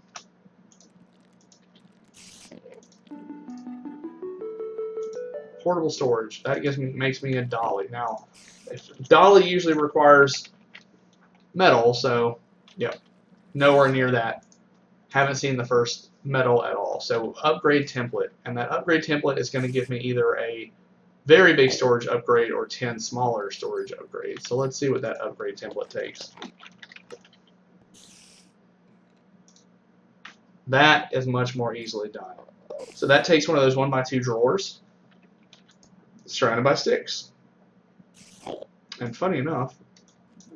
Portable storage. That makes me a dolly. Now, dolly usually requires metal, so Yep. Nowhere near that. Haven't seen the first metal at all. So upgrade template. And that upgrade template is going to give me either a very big storage upgrade or 10 smaller storage upgrades. So let's see what that upgrade template takes. That is much more easily done. So that takes one of those 1x2 drawers surrounded by sticks. And funny enough,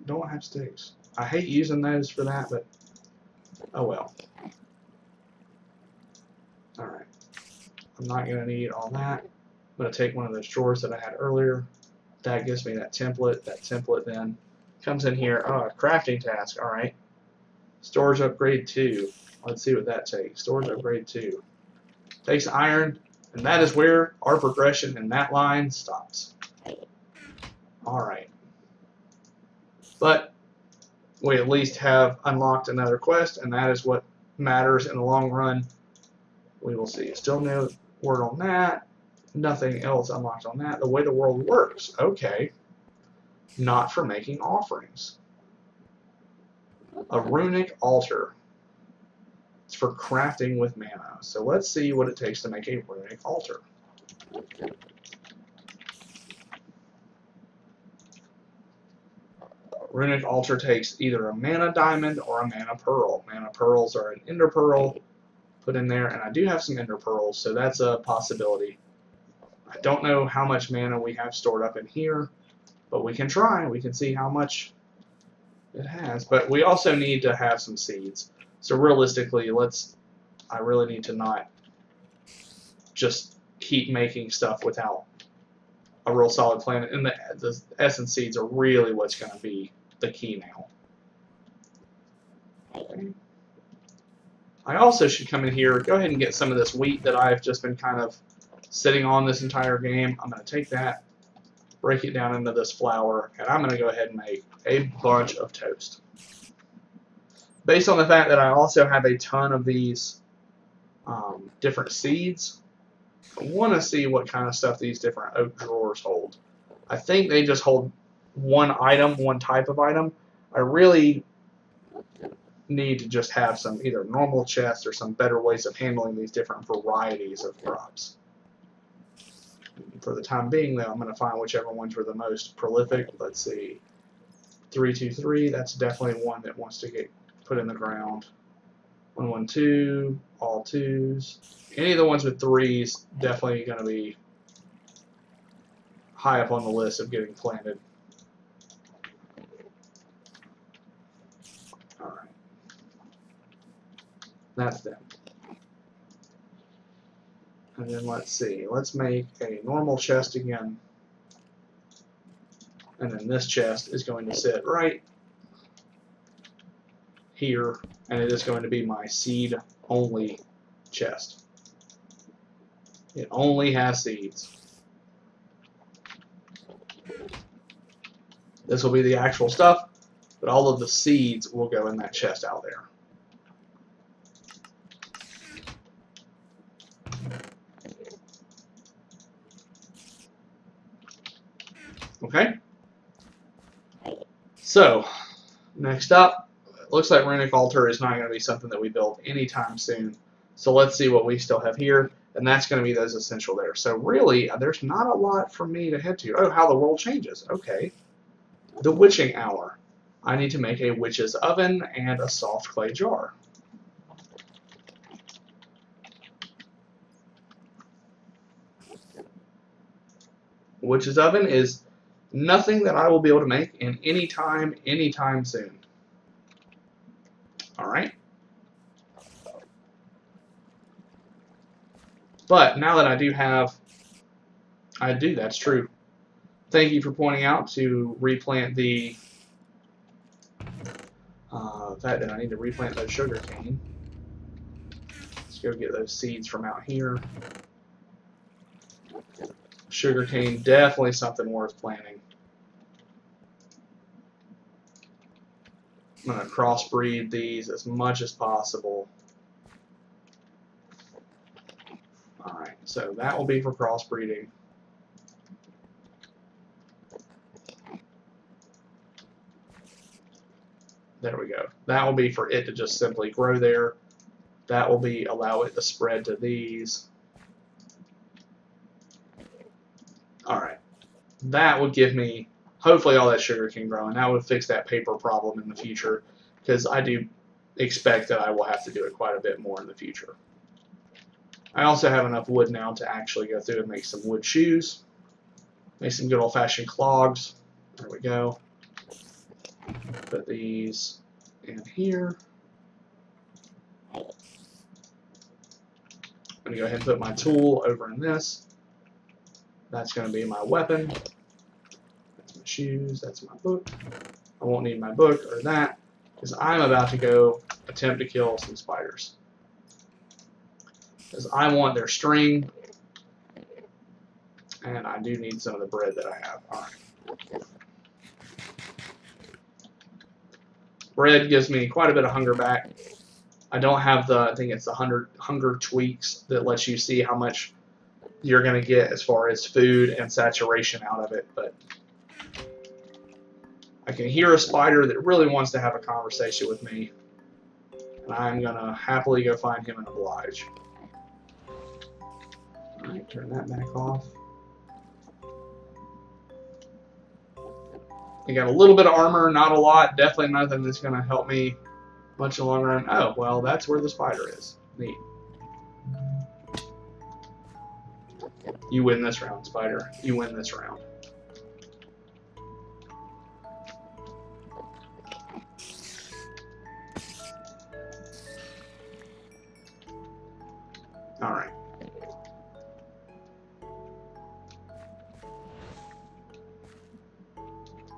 don't have sticks. I hate using those for that, but oh well. Alright. I'm not going to need all that. I'm going to take one of those drawers that I had earlier. That gives me that template. That template then comes in here. Oh, a crafting task. Alright. Storage upgrade 2. Let's see what that takes. Storage upgrade 2. Takes iron, and that is where our progression in that line stops. Alright. But we at least have unlocked another quest, and that is what matters in the long run. We will see. Still no word on that. Nothing else unlocked on that. The way the world works. Okay. Not for making offerings. A runic altar. It's for crafting with mana. So let's see what it takes to make a runic altar. Runic altar takes either a mana diamond or a mana pearl. Mana pearls are an ender pearl put in there, and I do have some ender pearls, so that's a possibility. I don't know how much mana we have stored up in here, but we can try. We can see how much it has. But we also need to have some seeds. So realistically, I really need to not just keep making stuff without a real solid plan. And the essence seeds are really what's going to be the key now. Okay. I also should come in here, go ahead and get some of this wheat that I've just been kind of sitting on this entire game. I'm going to take that, break it down into this flour, and I'm going to go ahead and make a bunch of toast. Based on the fact that I also have a ton of these different seeds, I want to see what kind of stuff these different oak drawers hold. I think they just hold one item, one type of item. I really need to just have some either normal chests or some better ways of handling these different varieties of crops. For the time being, though, I'm going to find whichever ones were the most prolific. Let's see. 323, that's definitely one that wants to get put in the ground. 112, all 2s. Any of the ones with 3s definitely going to be high up on the list of getting planted. Alright. That's them. And then let's see. Let's make a normal chest again. And then this chest is going to sit right here, and it is going to be my seed only chest. It only has seeds. This will be the actual stuff, but all of the seeds will go in that chest out there. Okay? So, next up, it looks like Runic Altar is not going to be something that we build anytime soon. So let's see what we still have here, and that's going to be those essential there. So really, there's not a lot for me to head to. Oh, how the world changes. Okay. The witching hour. I need to make a witch's oven and a soft clay jar. Witch's oven is nothing that I will be able to make in anytime soon. Alright? But now that I do, that's true. Thank you for pointing out to replant the fact that I need to replant those sugar cane. Let's go get those seeds from out here. Sugar cane, definitely something worth planting. I'm going to crossbreed these as much as possible. Alright, so that will be for crossbreeding. There we go. That will be for it to just simply grow there. That will be allow it to spread to these. Alright. That would give me, hopefully all that sugar can grow, and that would fix that paper problem in the future, because I do expect that I will have to do it quite a bit more in the future. I also have enough wood now to actually go through and make some wood shoes. Make some good old-fashioned clogs. There we go. Put these in here. I'm going to go ahead and put my tool over in this. That's going to be my weapon. That's my shoes. That's my book. I won't need my book or that, because I'm about to go attempt to kill some spiders. Because I want their string, and I do need some of the bread that I have. Alright. Bread gives me quite a bit of hunger back. I don't have the, I think it's the hunger tweaks that lets you see how much you're going to get as far as food and saturation out of it, but I can hear a spider that really wants to have a conversation with me, and I'm going to happily go find him and oblige. Alright, turn that back off. I got a little bit of armor, not a lot, definitely nothing that's going to help me much in the long run. Oh, well, that's where the spider is. Neat. You win this round, spider. You win this round. Alright.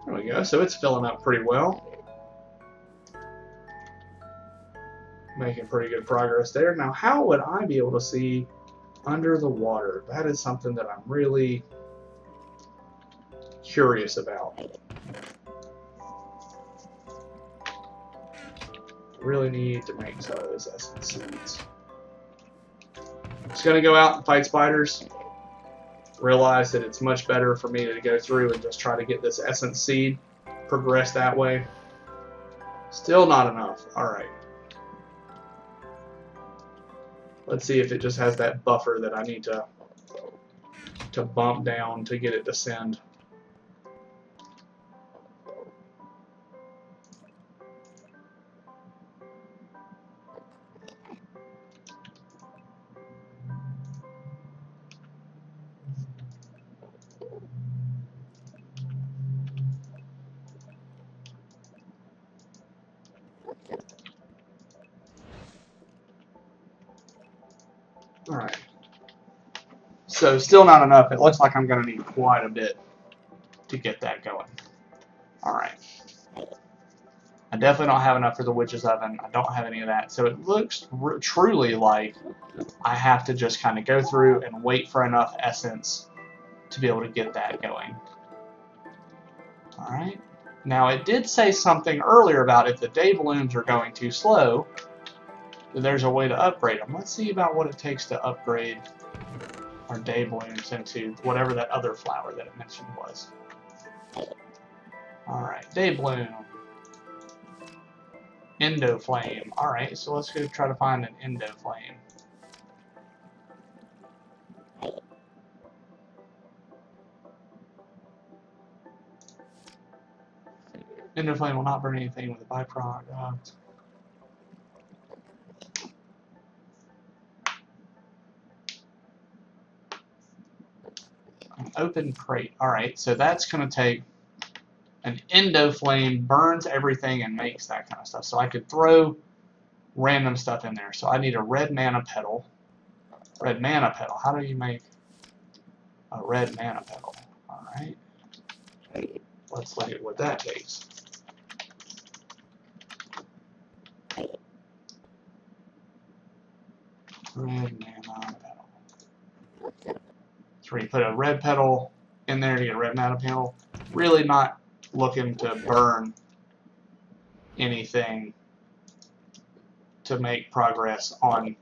There we go. So it's filling up pretty well. Making pretty good progress there. Now, how would I be able to see under the water? That is something that I'm really curious about. Really need to make some of those essence seeds. Just going to go out and fight spiders. Realize that it's much better for me to go through and just try to get this essence seed, progress that way. Still not enough. Alright. Let's see if it just has that buffer that I need to bump down to get it to send. Alright. So still not enough. It looks like I'm going to need quite a bit to get that going. Alright. I definitely don't have enough for the witch's oven. I don't have any of that. So it looks truly like I have to just kind of go through and wait for enough essence to be able to get that going. Alright. Now it did say something earlier about if the day balloons are going too slow, there's a way to upgrade them. Let's see about what it takes to upgrade our day balloons into whatever that other flower that it mentioned was. Alright, day balloon. Endo flame. Alright, so let's go try to find an endo flame. Endo flame will not burn anything with a byproduct. Open crate. Alright, so that's going to take an endo flame, burns everything and makes that kind of stuff. So I could throw random stuff in there. So I need a red mana petal. Red mana petal. How do you make a red mana petal? Alright. Let's look at what that takes. Red mana petal. So you put a red petal in there to get a red mana petal. Really not looking to burn anything to make progress on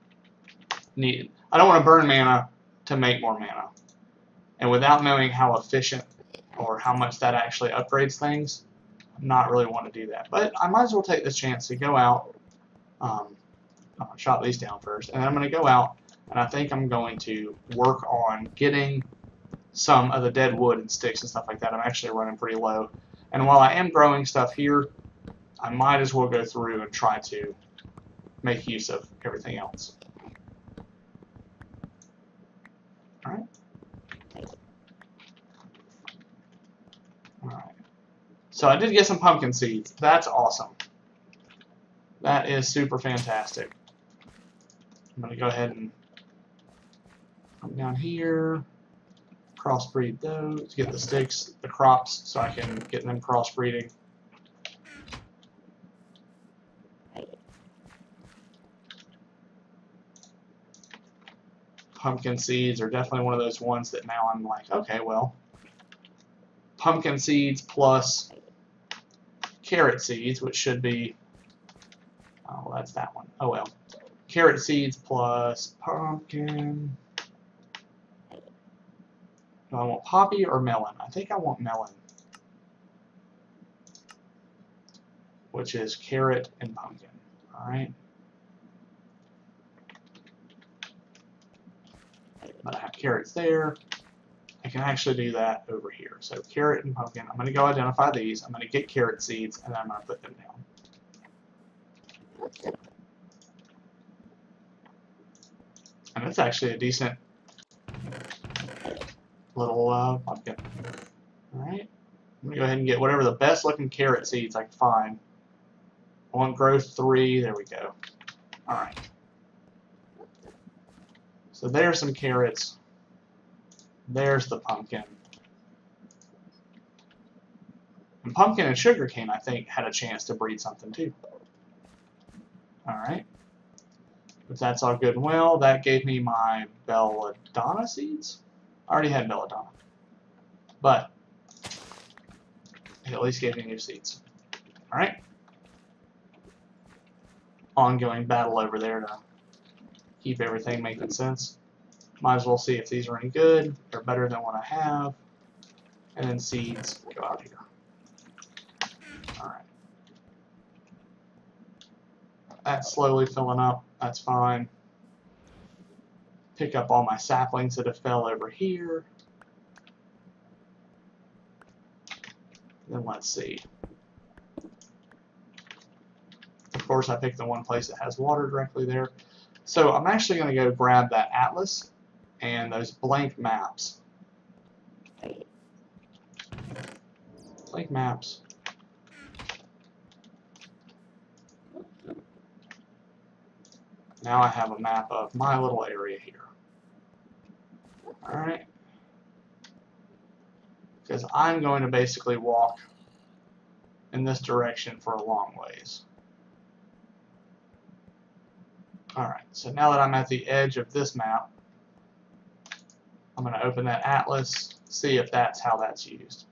need. I don't want to burn mana to make more mana. And without knowing how efficient or how much that actually upgrades things, not really want to do that. But I might as well take this chance to go out. I'm going to chop these down first, and then I'm going to go out, and I think I'm going to work on getting some of the dead wood and sticks and stuff like that. I'm actually running pretty low. And while I am growing stuff here, I might as well go through and try to make use of everything else. Alright. Alright. So I did get some pumpkin seeds. That's awesome. That is super fantastic. I'm going to go ahead and come down here, crossbreed those, get the sticks, the crops, so I can get them crossbreeding. Pumpkin seeds are definitely one of those ones that now I'm like, okay, well, pumpkin seeds plus carrot seeds, which should be, oh, that's that one. Oh, well. Carrot seeds plus pumpkin. Do I want poppy or melon? I think I want melon, which is carrot and pumpkin. All right. But I have carrots there. I can actually do that over here. So carrot and pumpkin. I'm going to go identify these. I'm going to get carrot seeds, and then I'm going to put them down. And it's actually a decent little pumpkin. Alright. I'm going to go ahead and get whatever the best looking carrot seeds I can find. I want growth 3. There we go. Alright. So there's some carrots. There's the pumpkin. And pumpkin and sugarcane, I think, had a chance to breed something too. Alright. If that's all good and well, that gave me my belladonna seeds. I already had belladonna. But it at least gave me new seeds. Alright. Ongoing battle over there to keep everything making sense. Might as well see if these are any good. They're better than what I have. And then seeds go out here. Alright. That's slowly filling up. That's fine. Pick up all my saplings that have fell over here. Then let's see. Of course, I picked the one place that has water directly there. So I'm actually going to go grab that atlas and those blank maps. Blank maps. Now I have a map of my little area here. Alright. Because I'm going to basically walk in this direction for a long ways. Alright, so now that I'm at the edge of this map, I'm going to open that atlas, see if that's how that's used.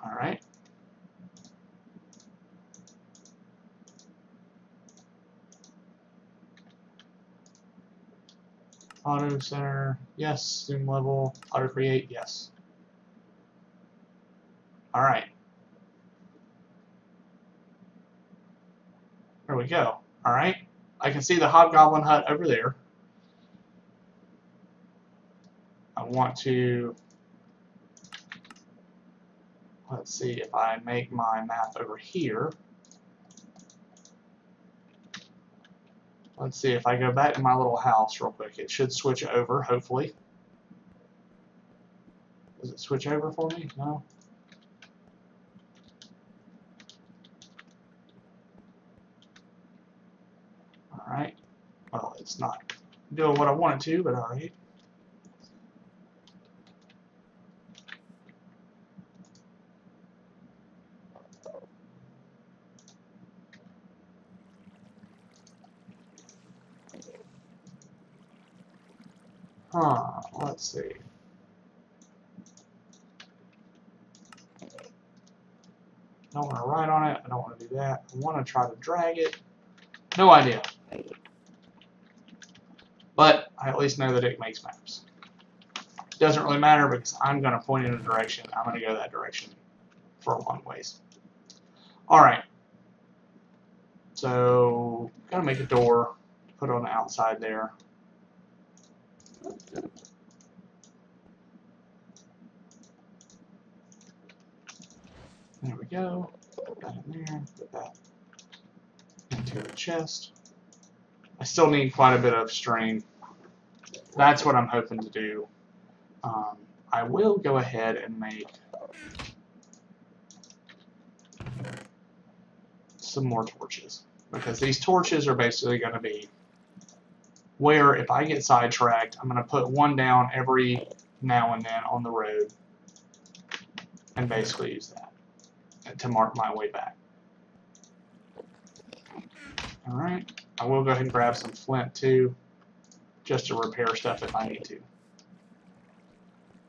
Alright. Auto center, yes. Zoom level, auto create, yes. Alright. There we go. Alright. I can see the hobgoblin hut over there. I want to, let's see if I make my map over here. Let's see if I go back to my little house real quick. It should switch over, hopefully. Does it switch over for me? No. Alright. Well, it's not doing what I want it to, but alright. Let's see. I don't want to write on it. I don't want to do that. I want to try to drag it. No idea. But I at least know that it makes maps. Doesn't really matter because I'm going to point in a direction. I'm going to go that direction for a long ways. Alright. So, got to make a door to put on the outside there. There we go. Put that in there. Put that into the chest. I still need quite a bit of string. That's what I'm hoping to do. I will go ahead and make some more torches, because these torches are basically going to be where if I get sidetracked, I'm going to put one down every now and then on the road and basically use that to mark my way back. Alright, I will go ahead and grab some flint too, just to repair stuff if I need to.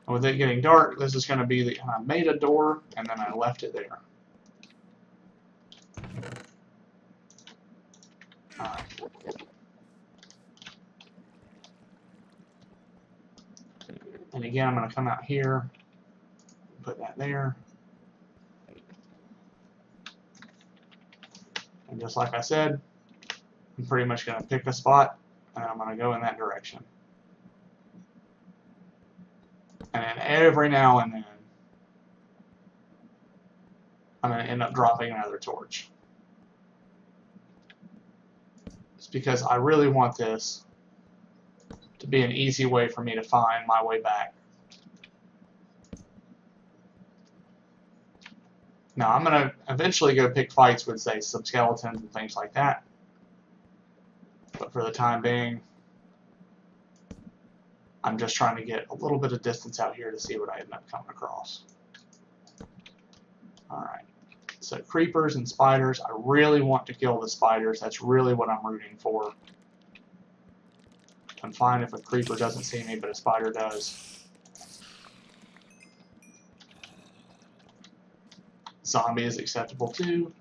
And with it getting dark, this is going to be the, I made a door and then I left it there. Alright. And again, I'm going to come out here, put that there. And just like I said, I'm pretty much going to pick a spot and I'm going to go in that direction. And then every now and then, I'm going to end up dropping another torch. It's because I really want this to be an easy way for me to find my way back. Now, I'm going to eventually go pick fights with, say, some skeletons and things like that. But for the time being, I'm just trying to get a little bit of distance out here to see what I end up coming across. Alright, so creepers and spiders. I really want to kill the spiders. That's really what I'm rooting for. I'm fine if a creeper doesn't see me, but a spider does. Zombie is acceptable too.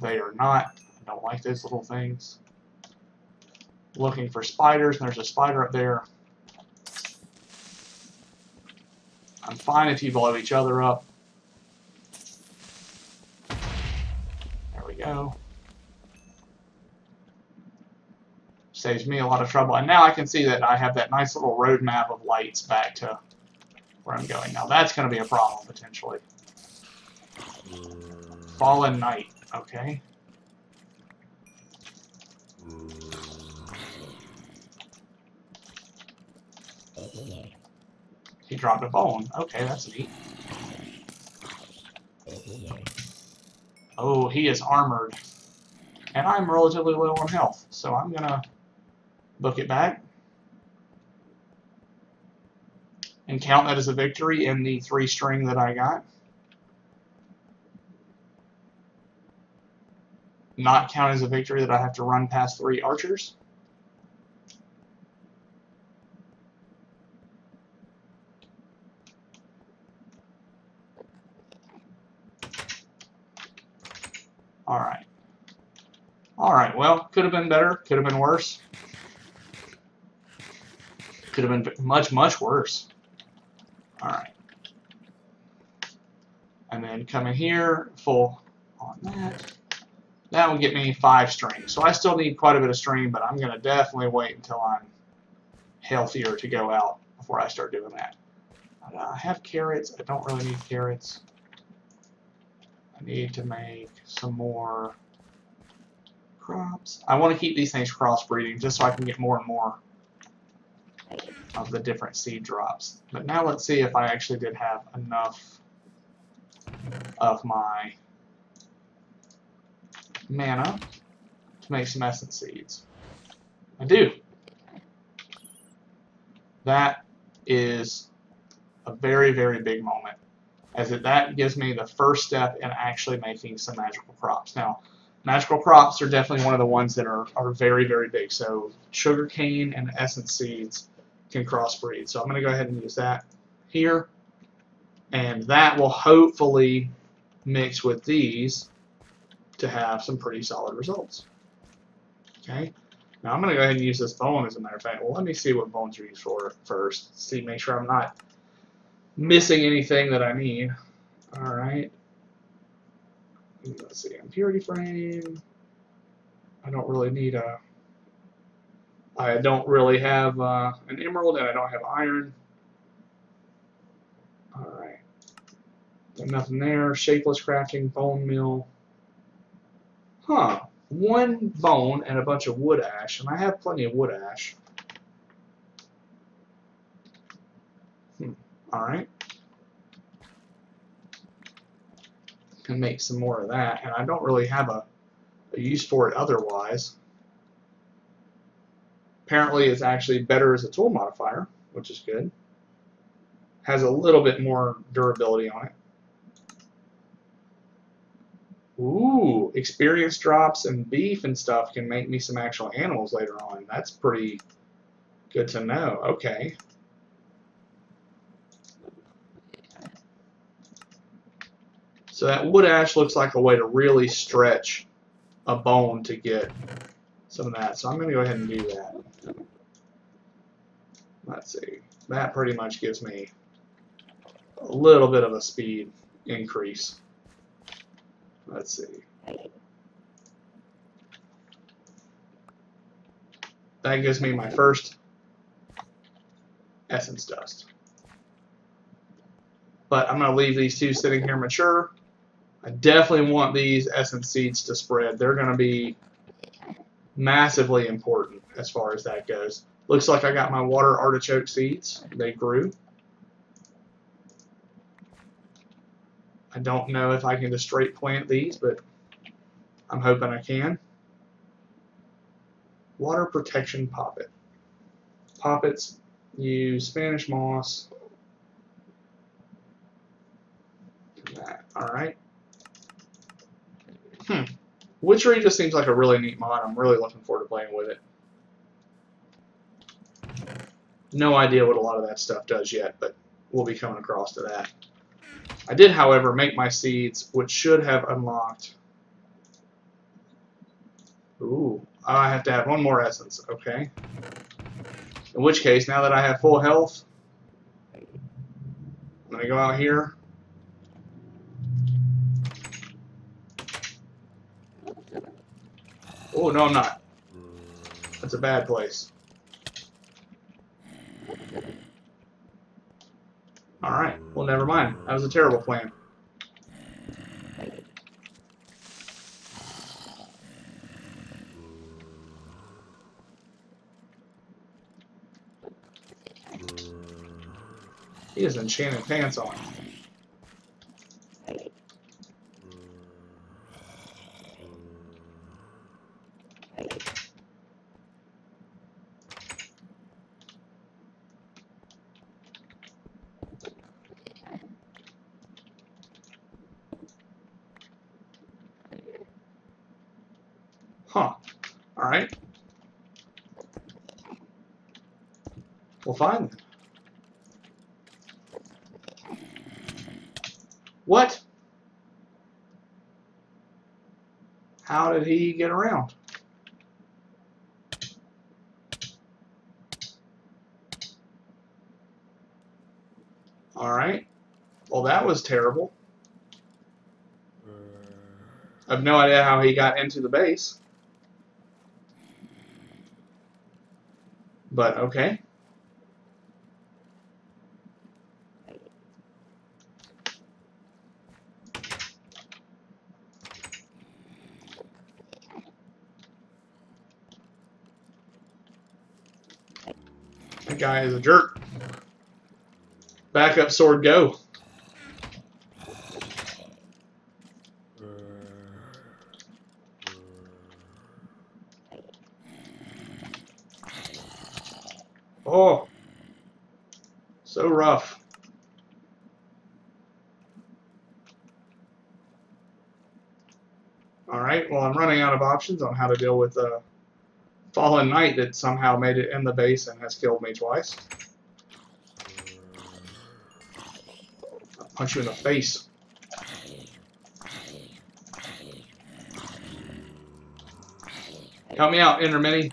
They are not. I don't like those little things. Looking for spiders, and there's a spider up there. I'm fine if you blow each other up. There we go. Saves me a lot of trouble. And now I can see that I have that nice little road map of lights back to where I'm going. Now that's going to be a problem, potentially. Fallen Night. Okay. He dropped a bone. Okay, that's neat. Oh, he is armored. And I'm relatively low on health, so I'm going to book it back. And count that as a victory in the 3 string that I got. Not count as a victory that I have to run past 3 archers. Alright. Alright, well, could have been better, could have been worse. Could have been much, much worse. Alright. And then come in here, full on that. That will get me 5 string. So I still need quite a bit of string, but I'm going to definitely wait until I'm healthier to go out before I start doing that. I have carrots. I don't really need carrots. I need to make some more crops. I want to keep these things crossbreeding just so I can get more and more of the different seed drops. But now let's see if I actually did have enough of my mana to make some essence seeds. I do. That is a very, very big moment, as that gives me the first step in actually making some magical crops. Now, magical crops are definitely one of the ones that are very, very big. So sugarcane and essence seeds can crossbreed. So I'm going to go ahead and use that here. And that will hopefully mix with these to have some pretty solid results. Okay. Now I'm going to go ahead and use this bone as a matter of fact. Well, let me see what bones are used for first. See, make sure I'm not missing anything that I need. All right. Let's see, impurity frame. I don't really need a. I don't really have an emerald, and I don't have iron. All right. Nothing there. Shapeless crafting, bone mill. Huh. One bone and a bunch of wood ash, and I have plenty of wood ash. All right. Can make some more of that, and I don't really have a use for it otherwise. Apparently, it's actually better as a tool modifier, which is good. Has a little bit more durability on it. Ooh, experience drops and beef and stuff can make me some actual animals later on. That's pretty good to know. Okay. So that wood ash looks like a way to really stretch a bone to get some of that. So I'm going to go ahead and do that. Let's see. That pretty much gives me a little bit of a speed increase. Let's see. That gives me my first essence dust. But I'm going to leave these two sitting here mature. I definitely want these essence seeds to spread. They're going to be massively important as far as that goes. Looks like I got my water artichoke seeds. They grew. I don't know if I can just straight plant these, but I'm hoping I can. Water protection poppet. Poppets use Spanish moss. All right. Witchery just seems like a really neat mod. I'm really looking forward to playing with it. No idea what a lot of that stuff does yet, but we'll be coming across to that. I did, however, make my seeds, which should have unlocked. Ooh, I have to have one more essence. Okay. In which case, now that I have full health, I'm going to go out here. Oh, no, I'm not. That's a bad place. Alright, well, never mind. That was a terrible plan. He has enchanted pants on. Huh. Alright. Well, fine. What? How did he get around? Alright. Well, that was terrible. I have no idea how he got into the base. But, okay. That guy is a jerk. Backup sword, go. Oh, so rough. Alright, well, I'm running out of options on how to deal with fallen knight that somehow made it in the base and has killed me twice. I'll punch you in the face. Help me out, Ender Mini.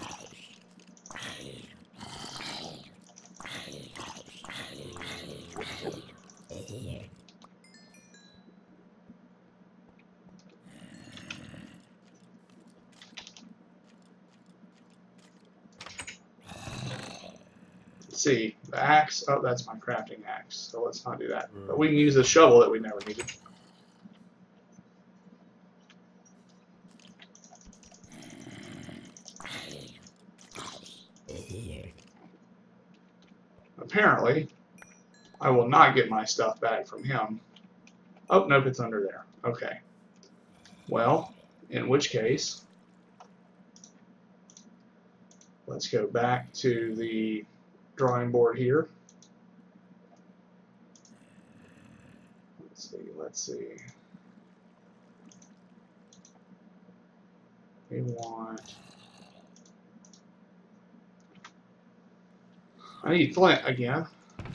Let's see, the axe. Oh, that's my crafting axe, so let's not do that. But we can use the shovel that we never needed. Apparently, I will not get my stuff back from him. Oh, nope, it's under there. Okay. Well, in which case, let's go back to the drawing board here. Let's see. We want... I need flint again.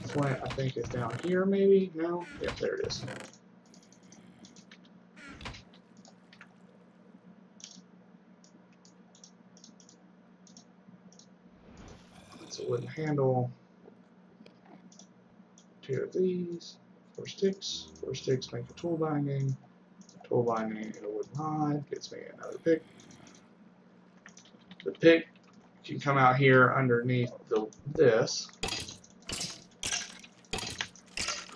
Flint, I think, is down here, maybe? No? Yep, there it is. It's a wooden handle. 2 of these. 4 sticks. 4 sticks make a tool binding. Tool binding and a wooden rod gets me another pick. The pick can come out here underneath this.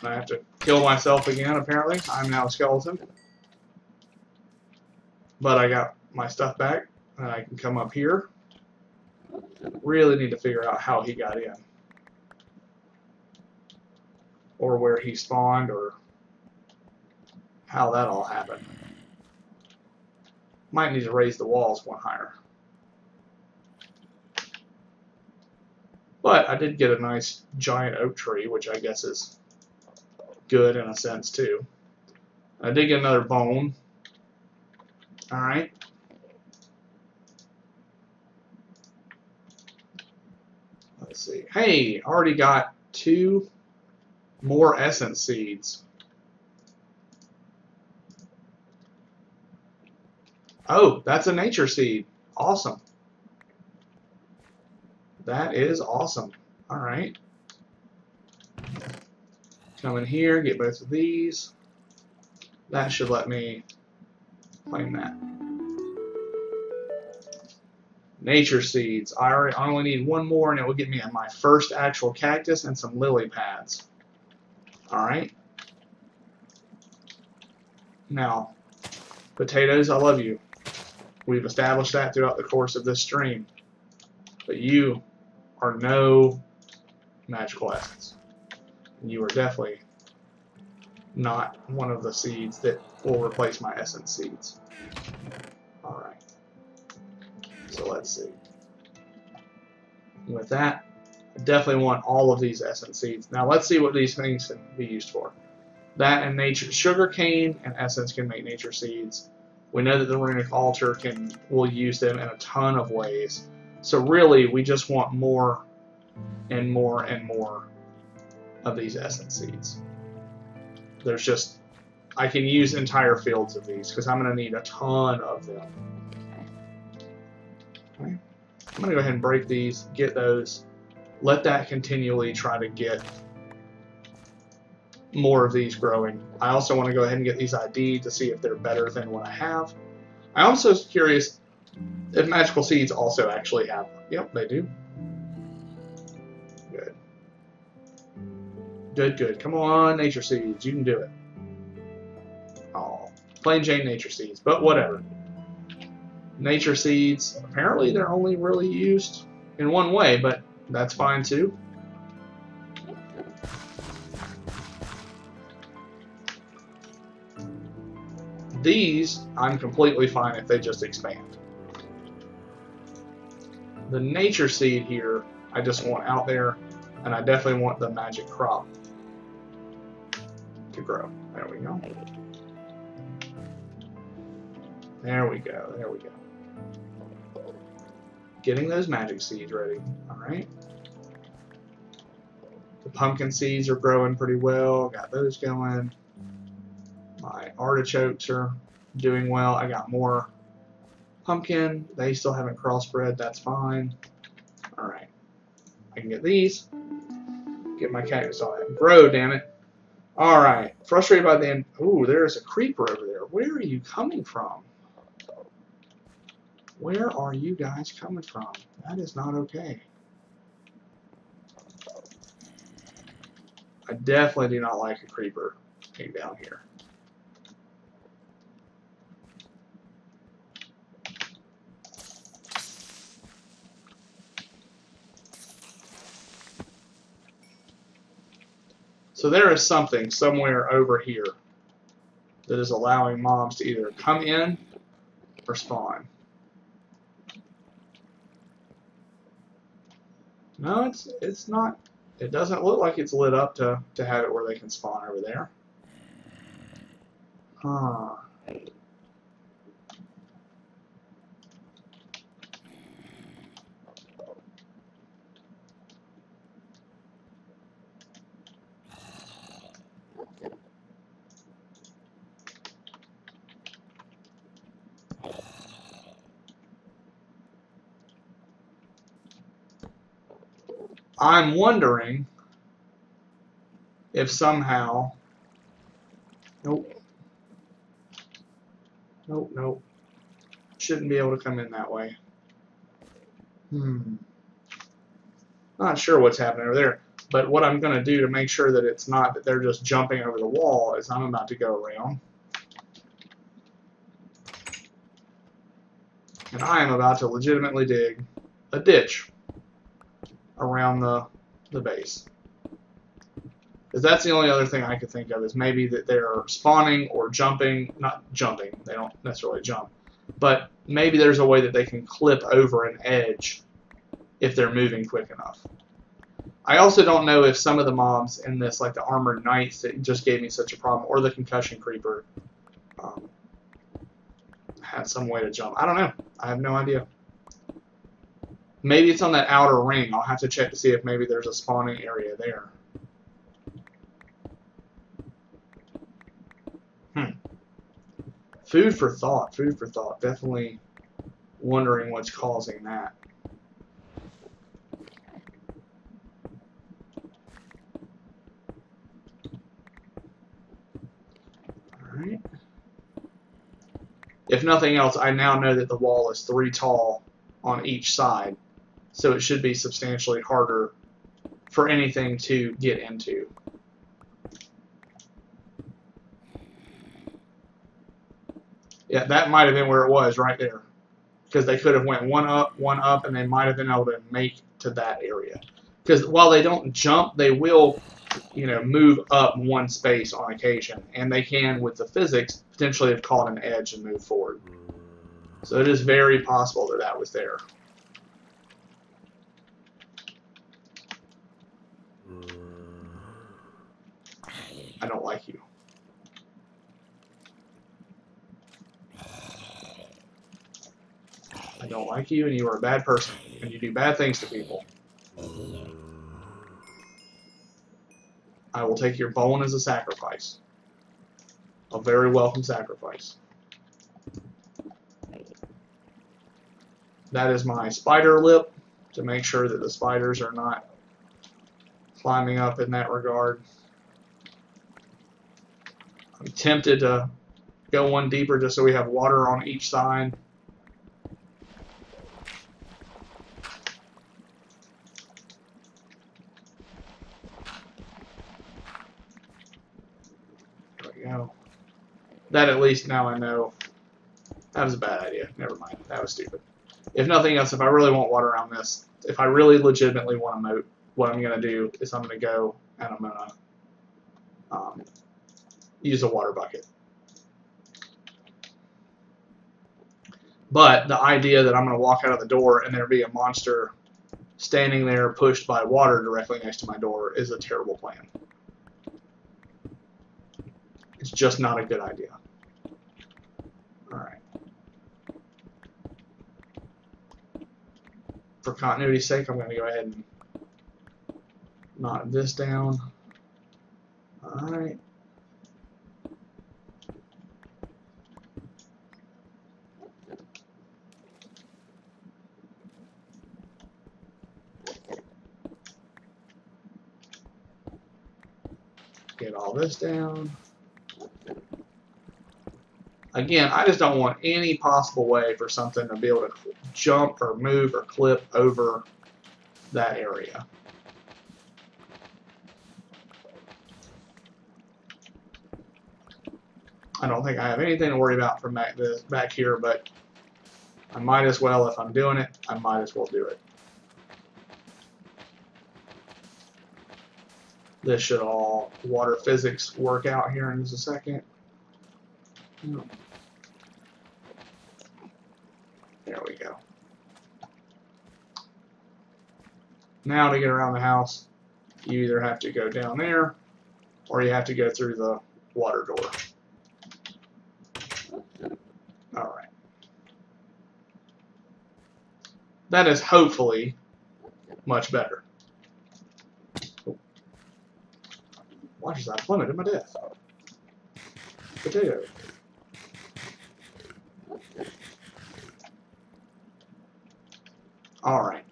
I have to kill myself again, apparently. I'm now a skeleton. But I got my stuff back, and I can come up here. Really need to figure out how he got in. Or where he spawned, or how that all happened. Might need to raise the walls one higher. But I did get a nice giant oak tree, which I guess is good in a sense too. I did get another bone. Alright. Let's see. Hey, already got 2 more essence seeds. Oh, that's a nature seed. Awesome. That is awesome. Alright. Come in here, get both of these. That should let me claim that. Nature seeds. I only need 1 more and it will get me my first actual cactus and some lily pads. Alright. Now, potatoes, I love you. We've established that throughout the course of this stream. But you are no magical essence. You are definitely not one of the seeds that will replace my essence seeds. Alright. So let's see. With that, I definitely want all of these essence seeds. Now let's see what these things can be used for. That and nature, sugar cane and essence can make nature seeds. We know that the runic altar will use them in a ton of ways. So really, we just want more and more and more of these essence seeds. There's just, I can use entire fields of these because I'm going to need a ton of them. Okay. I'm going to go ahead and break these, get those, let that continually try to get more of these growing. I also want to go ahead and get these ID'd to see if they're better than what I have. I'm also curious if magical seeds also actually have them. Yep, they do. Good. Good, good. Come on, nature seeds. You can do it. Oh, plain Jane nature seeds, but whatever. Nature seeds, apparently they're only really used in one way, but that's fine too. These, I'm completely fine if they just expand. The nature seed here, I just want out there, and I definitely want the magic crop to grow. There we go. There we go. There we go. Getting those magic seeds ready. Alright. The pumpkin seeds are growing pretty well. Got those going. My artichokes are doing well. I got more pumpkin. They still haven't crossbred. That's fine. Alright. I can get these. Get my cactus on it. Grow, damn it. Alright. Frustrated by the end. Ooh, there's a creeper over there. Where are you coming from? Where are you guys coming from? That is not okay. I definitely do not like a creeper being down here. So there is something somewhere over here that is allowing mobs to either come in or spawn. No, it's not. It doesn't look like it's lit up to have it where they can spawn over there. Huh. I'm wondering if somehow... Nope. Nope, nope. Shouldn't be able to come in that way. Not sure what's happening over there. But what I'm going to do to make sure that it's not that they're just jumping over the wall is I'm about to go around. And I am about to legitimately dig a ditch around the base. Because that's the only other thing I could think of is maybe that they're spawning or jumping. Not jumping. They don't necessarily jump. But maybe there's a way that they can clip over an edge if they're moving quick enough. I also don't know if some of the mobs in this, like the Armored Knights that just gave me such a problem, or the Concussion Creeper, had some way to jump. I don't know. I have no idea. Maybe it's on that outer ring. I'll have to check to see if maybe there's a spawning area there. Food for thought. Food for thought. Definitely wondering what's causing that. Alright. If nothing else, I now know that the wall is 3 tall on each side, so it should be substantially harder for anything to get into. Yeah, that might have been where it was right there, because they could have went one up, and they might have been able to make to that area. Because while they don't jump, they will, you know, move up one space on occasion, and they can, with the physics, potentially have caught an edge and move forward. So it is very possible that that was there. I don't like you. I don't like you, and you are a bad person, and you do bad things to people. I will take your bone as a sacrifice. A very welcome sacrifice. That is my spider lip, to make sure that the spiders are not climbing up in that regard. I'm tempted to go one deeper just so we have water on each side. There we go. That at least now I know. That was a bad idea. Never mind. That was stupid. If nothing else, if I really want water on this, if I really legitimately want to moat, what I'm going to do is I'm going to go and I'm going to use a water bucket. But the idea that I'm going to walk out of the door and there be a monster standing there pushed by water directly next to my door is a terrible plan. It's just not a good idea. Alright. for continuity's sake, I'm going to go ahead and knock this down. Alright. Get all this down. Again, I just don't want any possible way for something to be able to jump or move or clip over that area. I don't think I have anything to worry about from back here, but I might as well, if I'm doing it, I might as well do it. This should all water physics work out here in just a second. There we go. Now to get around the house, you either have to go down there or you have to go through the water door. Alright. That is hopefully much better. Watch as I plummet to my death. Potato. Alright.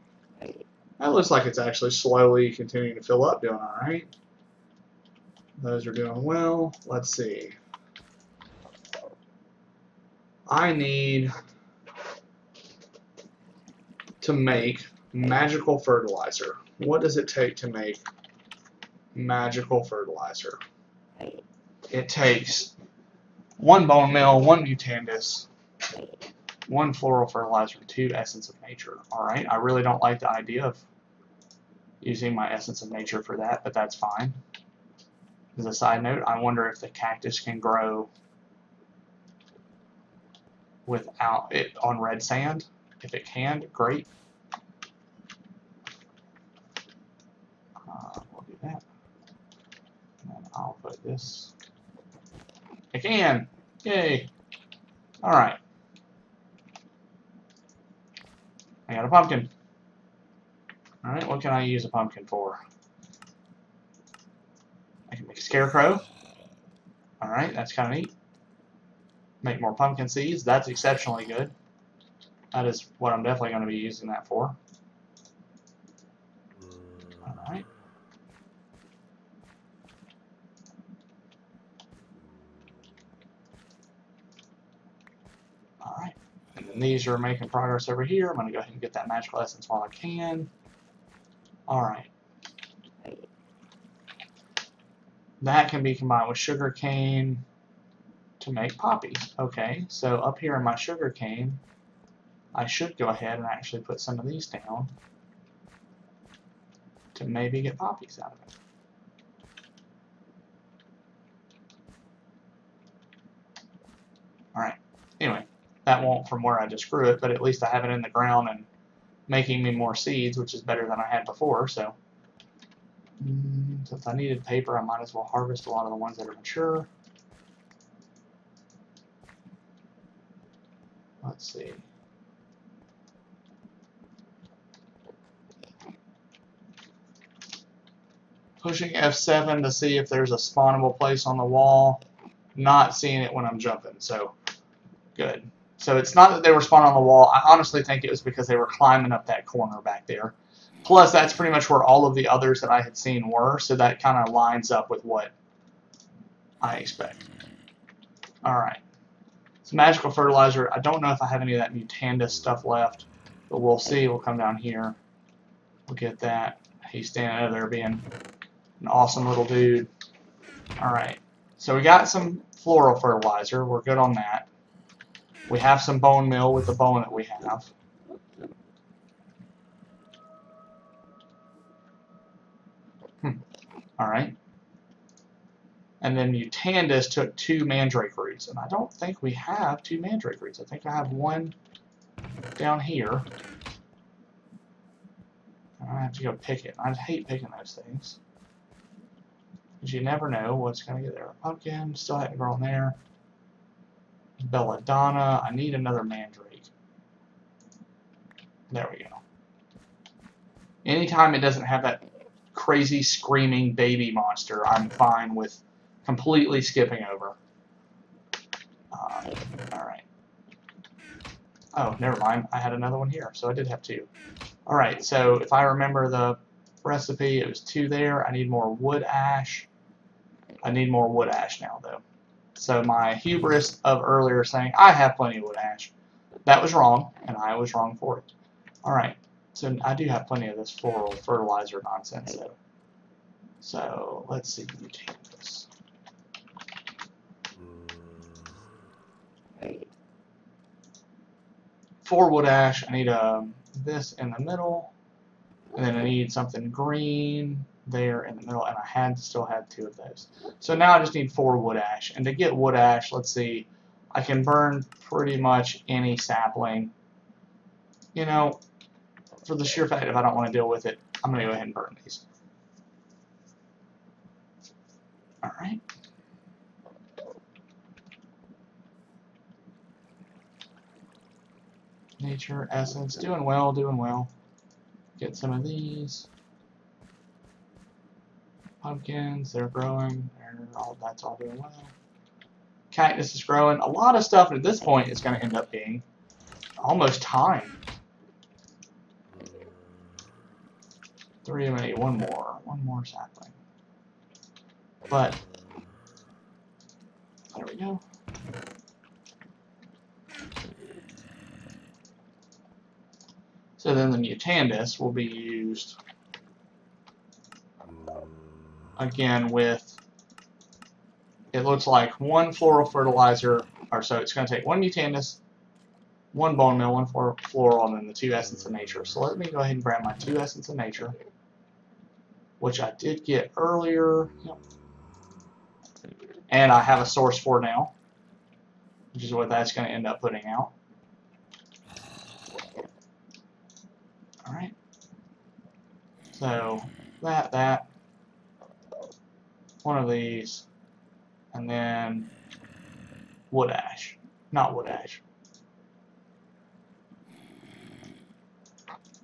That looks like it's actually slowly continuing to fill up, doing alright. Those are doing well. Let's see. I need to make magical fertilizer. What does it take to make magical fertilizer? It takes 1 bone meal, 1 mutandis, 1 floral fertilizer, 2 essence of nature. Alright, I really don't like the idea of using my essence of nature for that, but that's fine. As a side note, I wonder if the cactus can grow without it on red sand. If it can, great. We'll do that. And then I'll put this. I can! Yay! Alright. I got a pumpkin. Alright, what can I use a pumpkin for? I can make a scarecrow. Alright, that's kind of neat. Make more pumpkin seeds. That's exceptionally good. That is what I'm definitely going to be using that for. Alright. Alright. And then these are making progress over here. I'm going to go ahead and get that magical essence while I can. Alright. That can be combined with sugar cane to make poppies. Okay, so up here in my sugar cane, I should go ahead and actually put some of these down to maybe get poppies out of it. Alright, anyway, that won't from where I just grew it, but at least I have it in the ground and making me more seeds, which is better than I had before, so. So if I needed paper, I might as well harvest a lot of the ones that are mature. Let's see. Pushing F7 to see if there's a spawnable place on the wall. Not seeing it when I'm jumping, so good. So it's not that they were spawned on the wall. I honestly think it was because they were climbing up that corner back there. Plus, that's pretty much where all of the others that I had seen were, so that kind of lines up with what I expect. Alright. So magical fertilizer. I don't know if I have any of that mutandis stuff left, but we'll see. We'll come down here. We'll get that. He's standing over there being an awesome little dude. Alright. So we got some floral fertilizer. We're good on that. We have some bone meal with the bone that we have. Alright. And then mutandis took 2 mandrake roots. And I don't think we have 2 mandrake roots. I think I have 1 down here. I have to go pick it. I hate picking those things. Because you never know what's going to get there. Pumpkin, still hadn't grown there. Belladonna. I need another mandrake. There we go. Anytime it doesn't have that crazy screaming baby monster, I'm fine with completely skipping over. Alright. Oh, never mind. I had another one here, so I did have 2. Alright, so if I remember the recipe, it was 2 there. I need more wood ash. I need more wood ash now, though. So my hubris of earlier saying, I have plenty of wood ash, that was wrong, and I was wrong for it. Alright, so I do have plenty of this floral fertilizer nonsense, though. So let's see, mutate this. 4 wood ash. I need this in the middle, and then I need something green there in the middle, and I still had 2 of those. So now I just need 4 wood ash, and to get wood ash, let's see, I can burn pretty much any sapling. You know, for the sheer fact if I don't want to deal with it, I'm going to go ahead and burn these. Alright. Nature, essence, doing well, doing well. Get some of these. Pumpkins, they're growing. That's all doing well. Cactus is growing. A lot of stuff at this point is going to end up being almost time. 3 of 8, one more sapling. But there we go. So then the Mutandis will be used again with, it looks like 1 floral fertilizer, or so it's going to take 1 Mutandis, 1 bone meal, 1 floral, and then the 2 essence of nature. So let me go ahead and grab my 2 essence of nature, which I did get earlier. Yep. And I have a source for now, which is what that's going to end up putting out. Alright. So, that, one of these, and then wood ash. Not wood ash.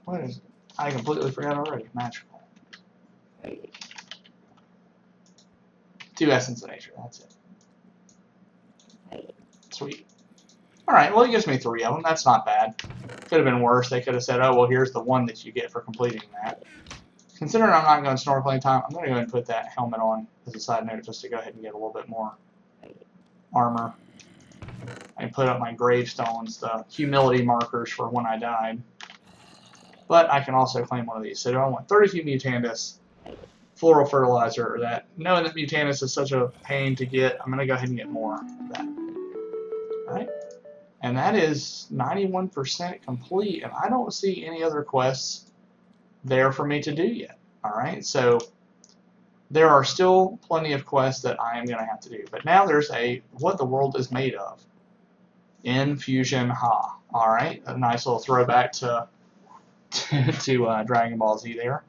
What is it? I completely forgot already. Magical. 2 essence of nature, that's it. Sweet. Alright, well it gives me 3 of them. That's not bad. Could have been worse. They could have said, oh, well, here's the 1 that you get for completing that. Considering I'm not going snorkeling time, I'm going to go ahead and put that helmet on as a side note just to go ahead and get a little bit more armor. And put up my gravestones, the humility markers for when I died. But I can also claim one of these. So I want 32 Mutandis, floral fertilizer, or that. Knowing that Mutandis is such a pain to get, I'm going to go ahead and get more of that. Alright. And that is 91% complete, and I don't see any other quests there for me to do yet. Alright, so there are still plenty of quests that I am going to have to do. But now there's a what the world is made of. Infusion Ha. Alright, a nice little throwback to Dragon Ball Z there.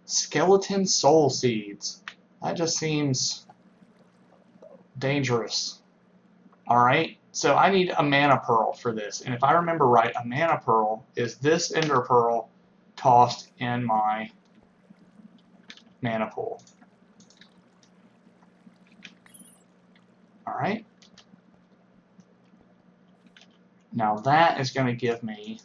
Skeleton Soul Seeds. That just seems dangerous. Alright, so I need a mana pearl for this. And if I remember right, a mana pearl is this ender pearl tossed in my mana pool. Alright. Now that is going to give me...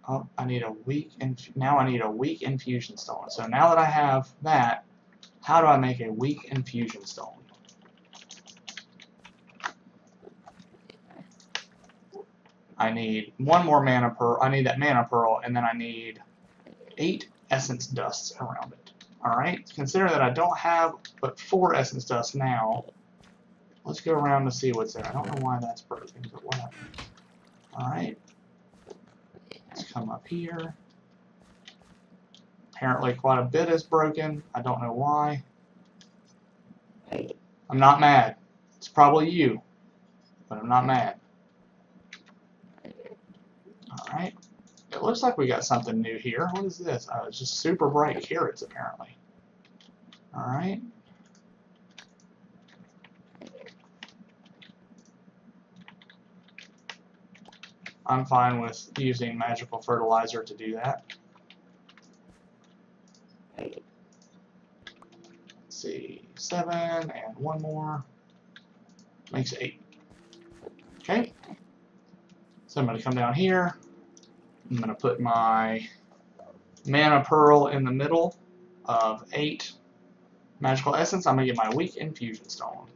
Oh, I need a weak... Now I need a weak infusion stone. So now that I have that, how do I make a weak infusion stone? I need 1 more mana pearl. I need that mana pearl, and then I need 8 essence dusts around it. Alright, consider that I don't have but 4 essence dusts now. Let's go around to see what's there. I don't know why that's broken, but whatever. Alright. Let's come up here. Apparently quite a bit is broken. I don't know why. I'm not mad. It's probably you, but I'm not mad. Alright. It looks like we got something new here. What is this? Oh, it's just super bright carrots, apparently. Alright. I'm fine with using magical fertilizer to do that. Let's see, 7 and 1 more makes 8. Okay, so I'm going to come down here. I'm going to put my mana pearl in the middle of 8 magical essence. I'm going to get my weak infusion stone.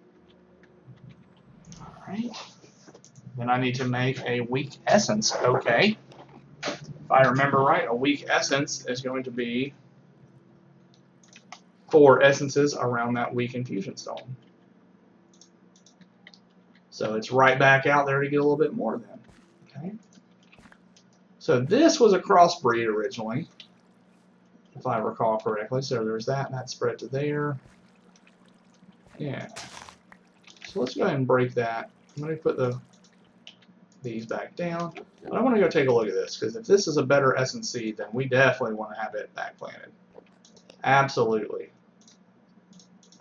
Alright. Then I need to make a weak essence. Okay. If I remember right, a weak essence is going to be 4 essences around that weak infusion stone. So it's right back out there to get a little bit more then. Okay. So this was a crossbreed originally, if I recall correctly. So there's that, and that spread to there. Yeah. So let's go ahead and break that. I'm going to put these back down. But I want to go take a look at this, because if this is a better essence seed, then we definitely want to have it back planted. Absolutely.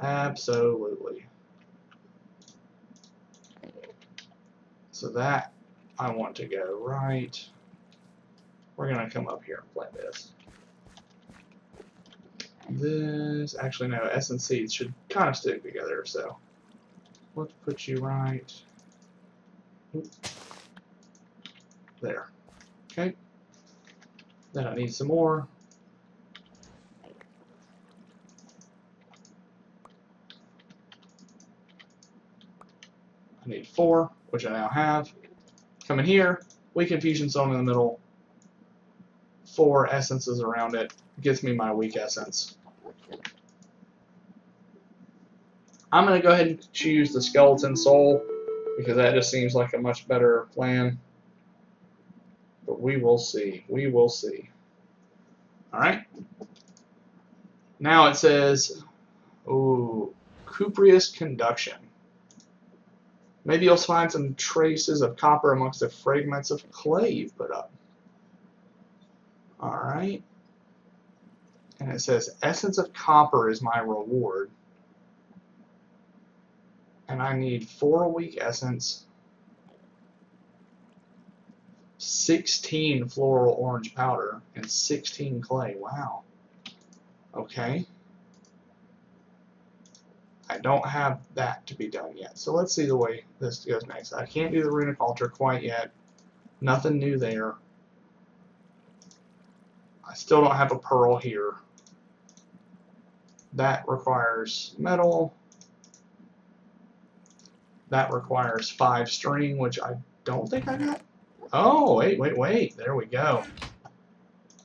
Absolutely. So that I want to go right. We're going to come up here and plant this. This, actually no, essence seeds should kind of stick together, so let's put you right there. Okay. Then I need some more. I need 4, which I now have. Come in here, weak infusion stone in the middle, 4 essences around it, gets me my weak essence. I'm going to go ahead and choose the skeleton soul, because that just seems like a much better plan. But we will see. We will see. Alright. Now it says, ooh, cupreous conduction. Maybe you'll find some traces of copper amongst the fragments of clay you've put up. Alright. And it says, essence of copper is my reward. And I need 4 weak essence, 16 floral orange powder, and 16 clay. Wow. Okay. I don't have that to be done yet. So let's see the way this goes next. I can't do the runic altar quite yet. Nothing new there. I still don't have a pearl here. That requires metal. That requires 5 string, which I don't think I got. Oh, wait. There we go.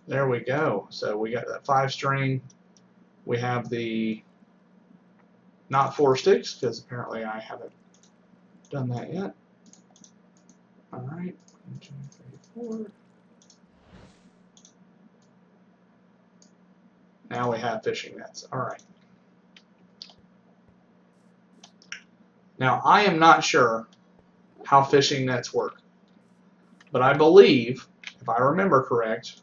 There we go. So we got that 5 string. We have the not 4 sticks, because apparently I haven't done that yet. Alright. 1, 2, 3, 4. Now we have fishing nets. Alright. Now, I am not sure how fishing nets work, but I believe, if I remember correct,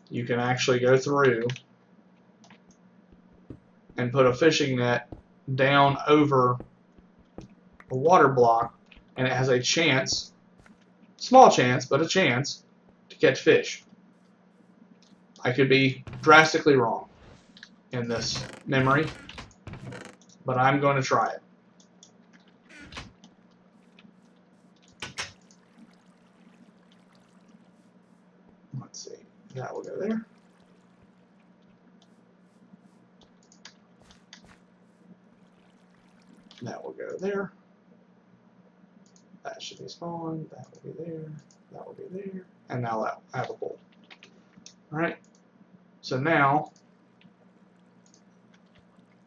you can actually go through and put a fishing net down over a water block, and it has a chance, small chance, but a chance, to catch fish. I could be drastically wrong in this memory, but I'm going to try it. Let's see, that will go there. That will go there. That should be spawned. That will be there. That will be there. And now that I have a bowl. Alright. So now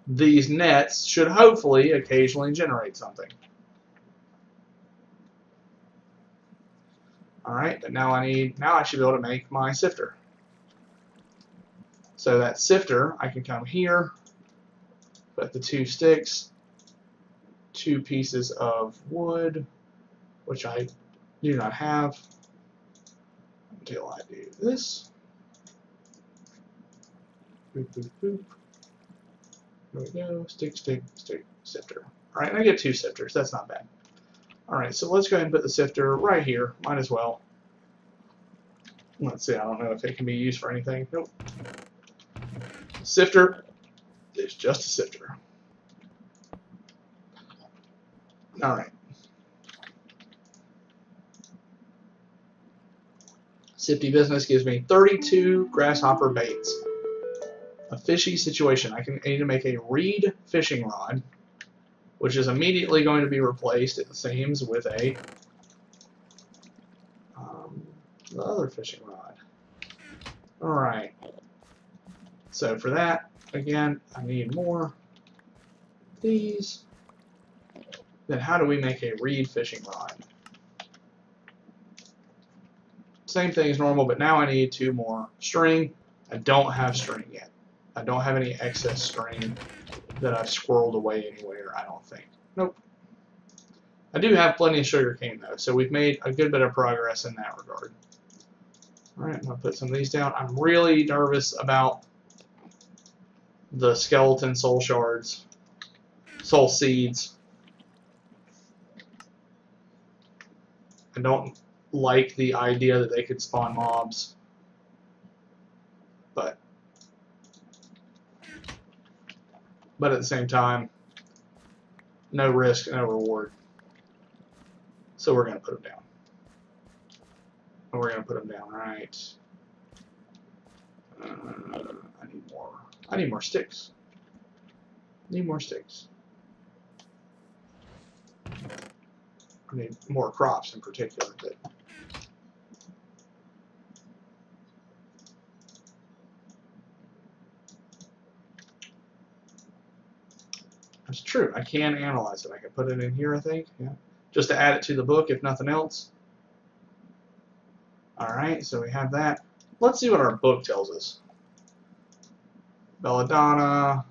these nets should hopefully occasionally generate something. Alright, but now I should be able to make my sifter. So that sifter, I can come here, put the 2 sticks, 2 pieces of wood, which I do not have until I do this. Boop, boop, boop. There we go. Stick, stick, stick, sifter. Alright, and I get 2 sifters. That's not bad. Alright, so let's go ahead and put the sifter right here. Might as well. Let's see, I don't know if it can be used for anything. Nope. Sifter is just a sifter. Alright. Sifty business gives me 32 grasshopper baits. A fishy situation. I need to make a reed fishing rod, which is immediately going to be replaced, it seems, with a the other fishing rod. Alright. So for that, again, I need more of these. Then how do we make a reed fishing rod? Same thing as normal, but now I need 2 more string. I don't have string yet. I don't have any excess string that I've squirreled away anywhere, I don't think. Nope. I do have plenty of sugar cane though, so we've made a good bit of progress in that regard. Alright, I'm going to put some of these down. I'm really nervous about the skeleton soul shards, soul seeds. I don't like the idea that they could spawn mobs, but at the same time, no risk, no reward. So we're going to put them down. And we're going to put them down, right? I need more sticks. Need more sticks. I need more crops in particular. But that's true. I can analyze it. I can put it in here, I think. Yeah. Just to add it to the book, if nothing else. Alright, so we have that. Let's see what our book tells us. Belladonna,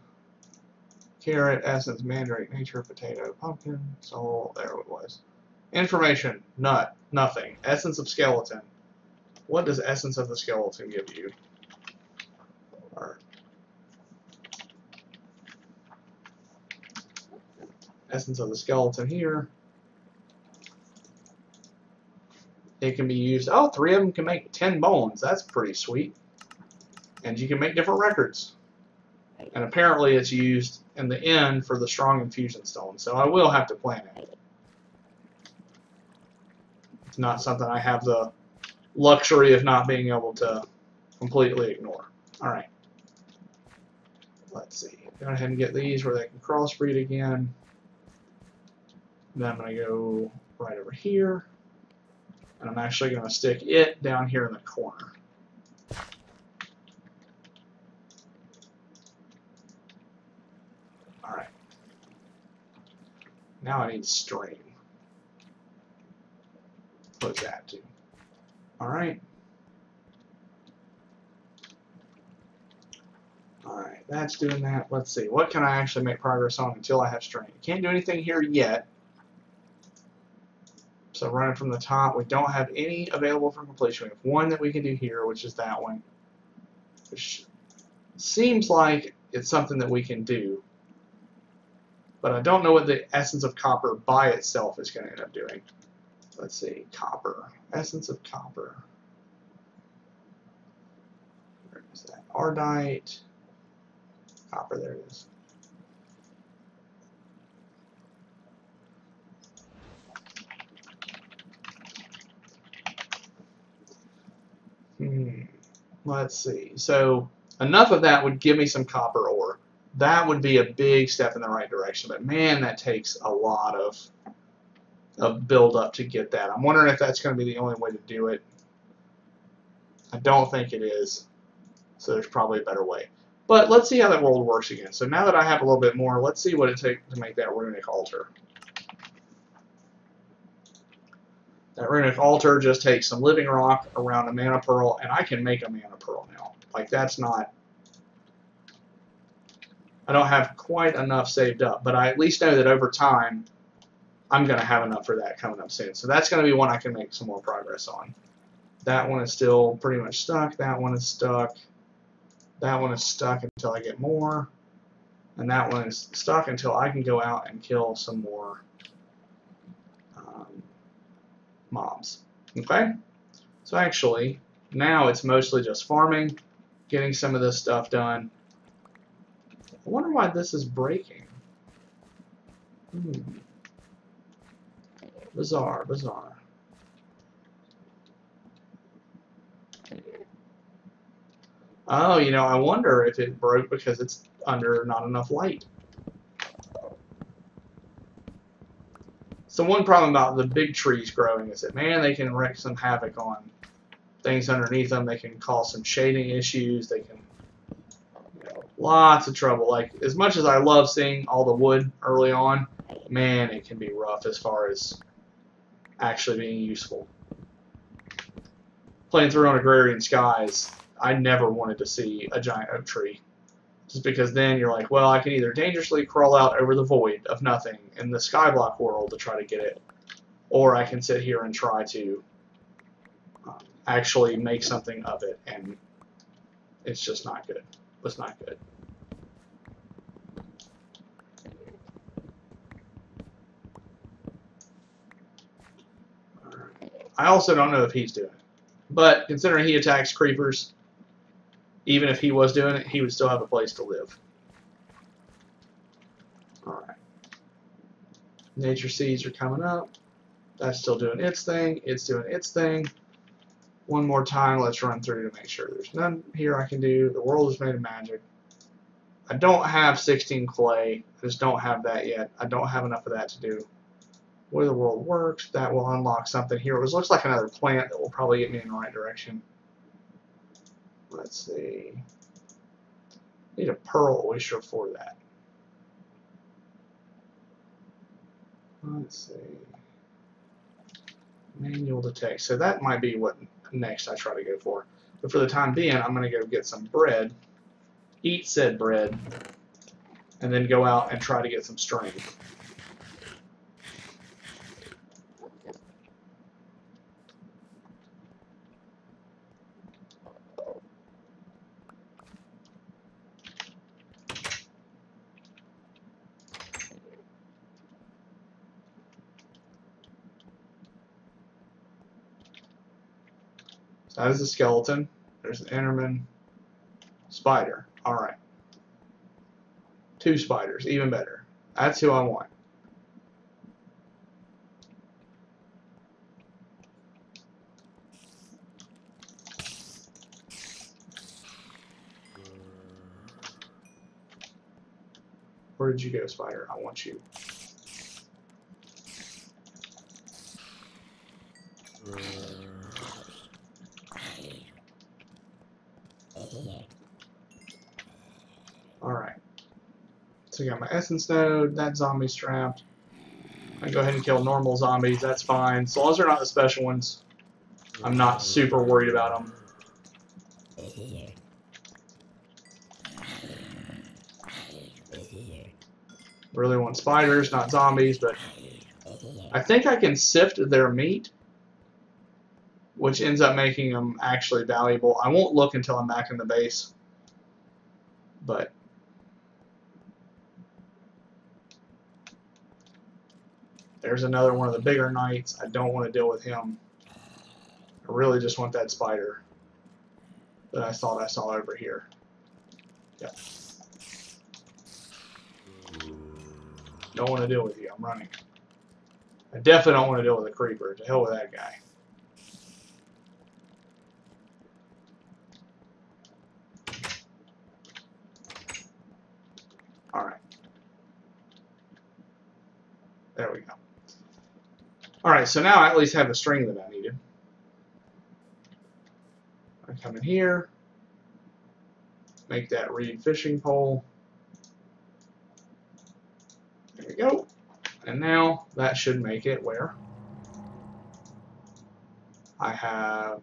carrot, essence, mandrake, nature, potato, pumpkin, soul, there it was. Information, nut, nothing. Essence of skeleton. What does essence of the skeleton give you? Or essence of the skeleton here. It can be used, oh, 3 of them can make 10 bones. That's pretty sweet. And you can make different records. And apparently it's used in the end for the strong infusion stone. So I will have to plan it. It's not something I have the luxury of not being able to completely ignore. Alright. Let's see. Go ahead and get these where they can crossbreed again. Then I'm going to go right over here. And I'm actually going to stick it down here in the corner. Alright. Now I need string. What's that do? Alright. Alright, that's doing that. Let's see. What can I actually make progress on until I have string? Can't do anything here yet. So running from the top, we don't have any available for completion. We have one that we can do here, which is that one. Which seems like it's something that we can do. But I don't know what the essence of copper by itself is going to end up doing. Let's see. Copper. Essence of copper. Where is that? Ardite. Copper, there it is. Let's see. So enough of that would give me some copper ore. That would be a big step in the right direction. But man, that takes a lot of build up to get that. I'm wondering if that's going to be the only way to do it. I don't think it is. So there's probably a better way. But let's see how that world works again. So now that I have a little bit more, let's see what it takes to make that runic altar. That runic altar just takes some living rock around a mana pearl, and I can make a mana pearl now. Like, that's not... I don't have quite enough saved up, but I at least know that over time, I'm going to have enough for that coming up soon. So that's going to be one I can make some more progress on. That one is still pretty much stuck. That one is stuck. That one is stuck until I get more. And that one is stuck until I can go out and kill some more mobs. Okay? So actually, Now it's mostly just farming, getting some of this stuff done. I wonder why this is breaking. Bizarre, bizarre. Oh, you know, I wonder if it broke because it's under not enough light. So one problem about the big trees growing is that, man, they can wreak some havoc on things underneath them. They can cause some shading issues. They can, you know, lots of trouble. Like, as much as I love seeing all the wood early on, man, it can be rough as far as actually being useful. Playing through on Agrarian Skies, I never wanted to see a giant oak tree. Just because then you're like, well, I can either dangerously crawl out over the void of nothing in the Skyblock world to try to get it, or I can sit here and try to actually make something of it, and it's just not good. It's not good. I also don't know if he's doing it, but considering he attacks creepers, even if he was doing it, he would still have a place to live. Alright. Nature seeds are coming up. That's still doing its thing. It's doing its thing. One more time, let's run through to make sure there's none here I can do. The world is made of magic. I don't have 16 clay. I just don't have that yet. I don't have enough of that to do. Way the world works, that will unlock something here. It looks like another plant that will probably get me in the right direction. Let's see. Need a pearl oyster for that. Let's see. Manual detect. So that might be what next I try to go for. But for the time being, I'm going to go get some bread, eat said bread, and then go out and try to get some string. So that is a skeleton. There's an Enderman. Spider. Alright. 2 spiders. Even better. That's who I want. Where did you go, spider? I want you. Alright. So I got my essence node, that zombie's trapped. I go ahead and kill normal zombies, that's fine. So long as they're not the special ones, I'm not super worried about them. Really want spiders, not zombies, but I think I can sift their meat, which ends up making them actually valuable. I won't look until I'm back in the base, but there's another one of the bigger knights. I don't want to deal with him. I really just want that spider that I thought I saw over here. Yep. Don't want to deal with you. I'm running. I definitely don't want to deal with a creeper. To hell with that guy. Alright. There we go. Alright, so now I at least have the string that I needed. I come in here. Make that reed fishing pole. There we go. And now that should make it where I have,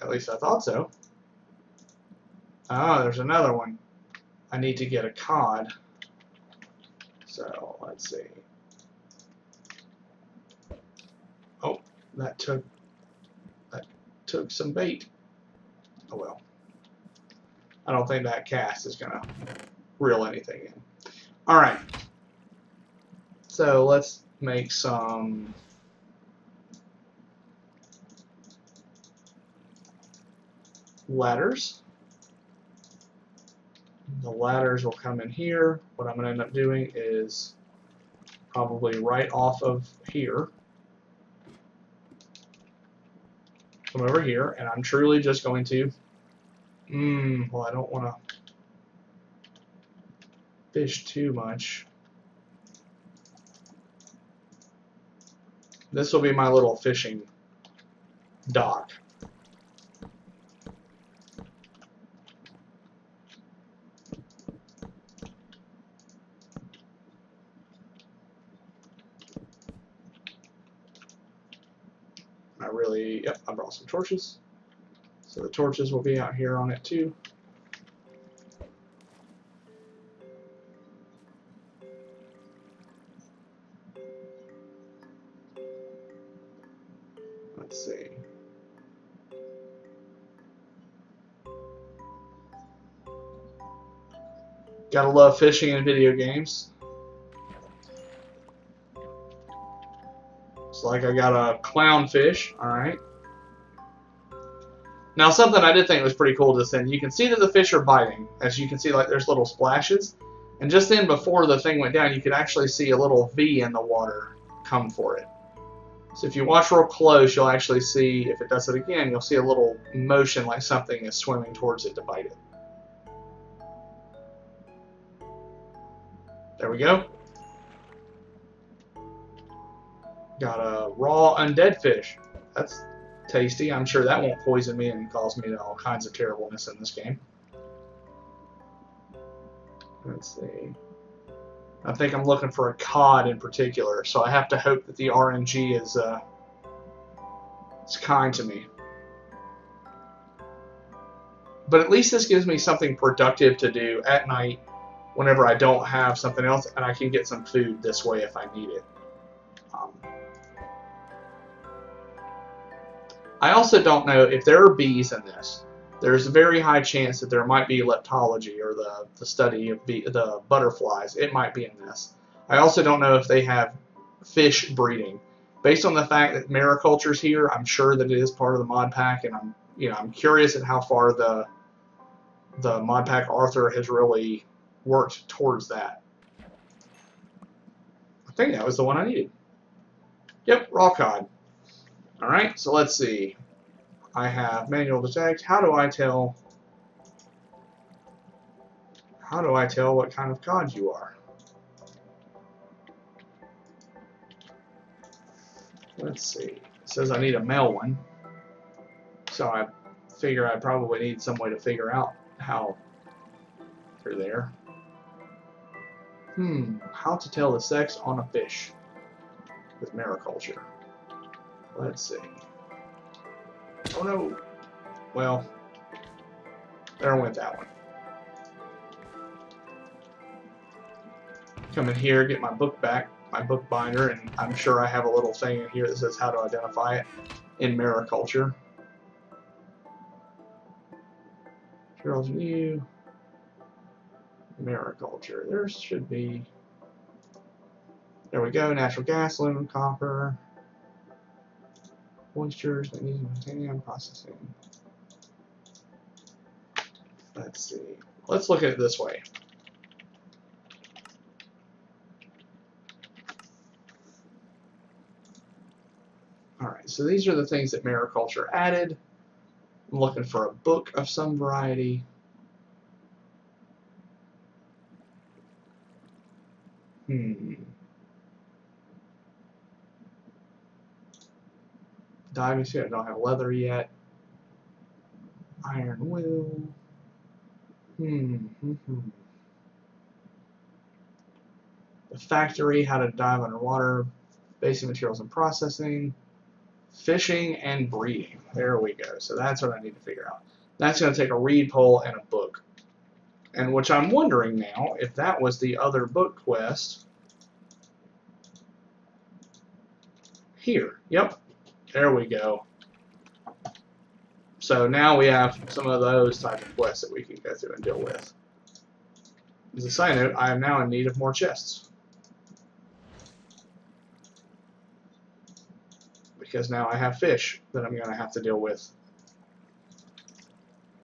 at least I thought so. Oh, there's another one. I need to get a cod. So let's see. Oh, that took some bait. Oh well. I don't think that cast is gonna reel anything in. Alright. So let's make some ladders. The ladders will come in here. What I'm going to end up doing is probably right off of here, come over here, and I'm truly just going to, well, I don't want to fish too much. This will be my little fishing dock. Yep, I brought some torches. So the torches will be out here on it too. Let's see. Gotta love fishing in video games. It's like I got a clownfish, alright. Now something I did think was pretty cool just then, you can see that the fish are biting. As you can see, like there's little splashes. And just then before the thing went down, you could actually see a little V in the water come for it. So if you watch real close, you'll actually see, if it does it again, you'll see a little motion like something is swimming towards it to bite it. There we go. Got a raw undead fish. That's tasty. I'm sure that won't poison me and cause me all kinds of terribleness in this game. Let's see. I think I'm looking for a cod in particular, so I have to hope that the RNG is kind to me. But at least this gives me something productive to do at night whenever I don't have something else, and I can get some food this way if I need it. I also don't know if there are bees in this. There's a very high chance that there might be leptology, or the study of the butterflies. It might be in this. I also don't know if they have fish breeding. Based on the fact that mariculture's here, I'm sure that it is part of the mod pack, and I'm curious at how far the mod pack author has really worked towards that. I think that was the one I needed. Yep, raw cod. Alright, so let's see. I have manual detect. How do I tell what kind of cod you are? Let's see. It says I need a male one. So I figure I probably need some way to figure out how they're there. How to tell the sex on a fish with mariculture. Let's see. Oh no. Well, there went that one. Come in here, get my book back, my book binder, and I'm sure I have a little thing in here that says how to identify it in mariculture. Materials new. Mariculture. There should be. There we go. Natural gas, aluminum, copper. Moistures, magnesium, titanium, processing. Let's see. Let's look at it this way. Alright, so these are the things that mariculture added. I'm looking for a book of some variety. Diving suit, I don't have leather yet. Iron will. The factory, how to dive underwater. Basic materials and processing. Fishing and breeding. There we go. So that's what I need to figure out. That's going to take a read poll and a book. And which I'm wondering now if that was the other book quest. Here. Yep. There we go. So now we have some of those type of quests that we can go through and deal with. As a side note, I am now in need of more chests. Because now I have fish that I'm going to have to deal with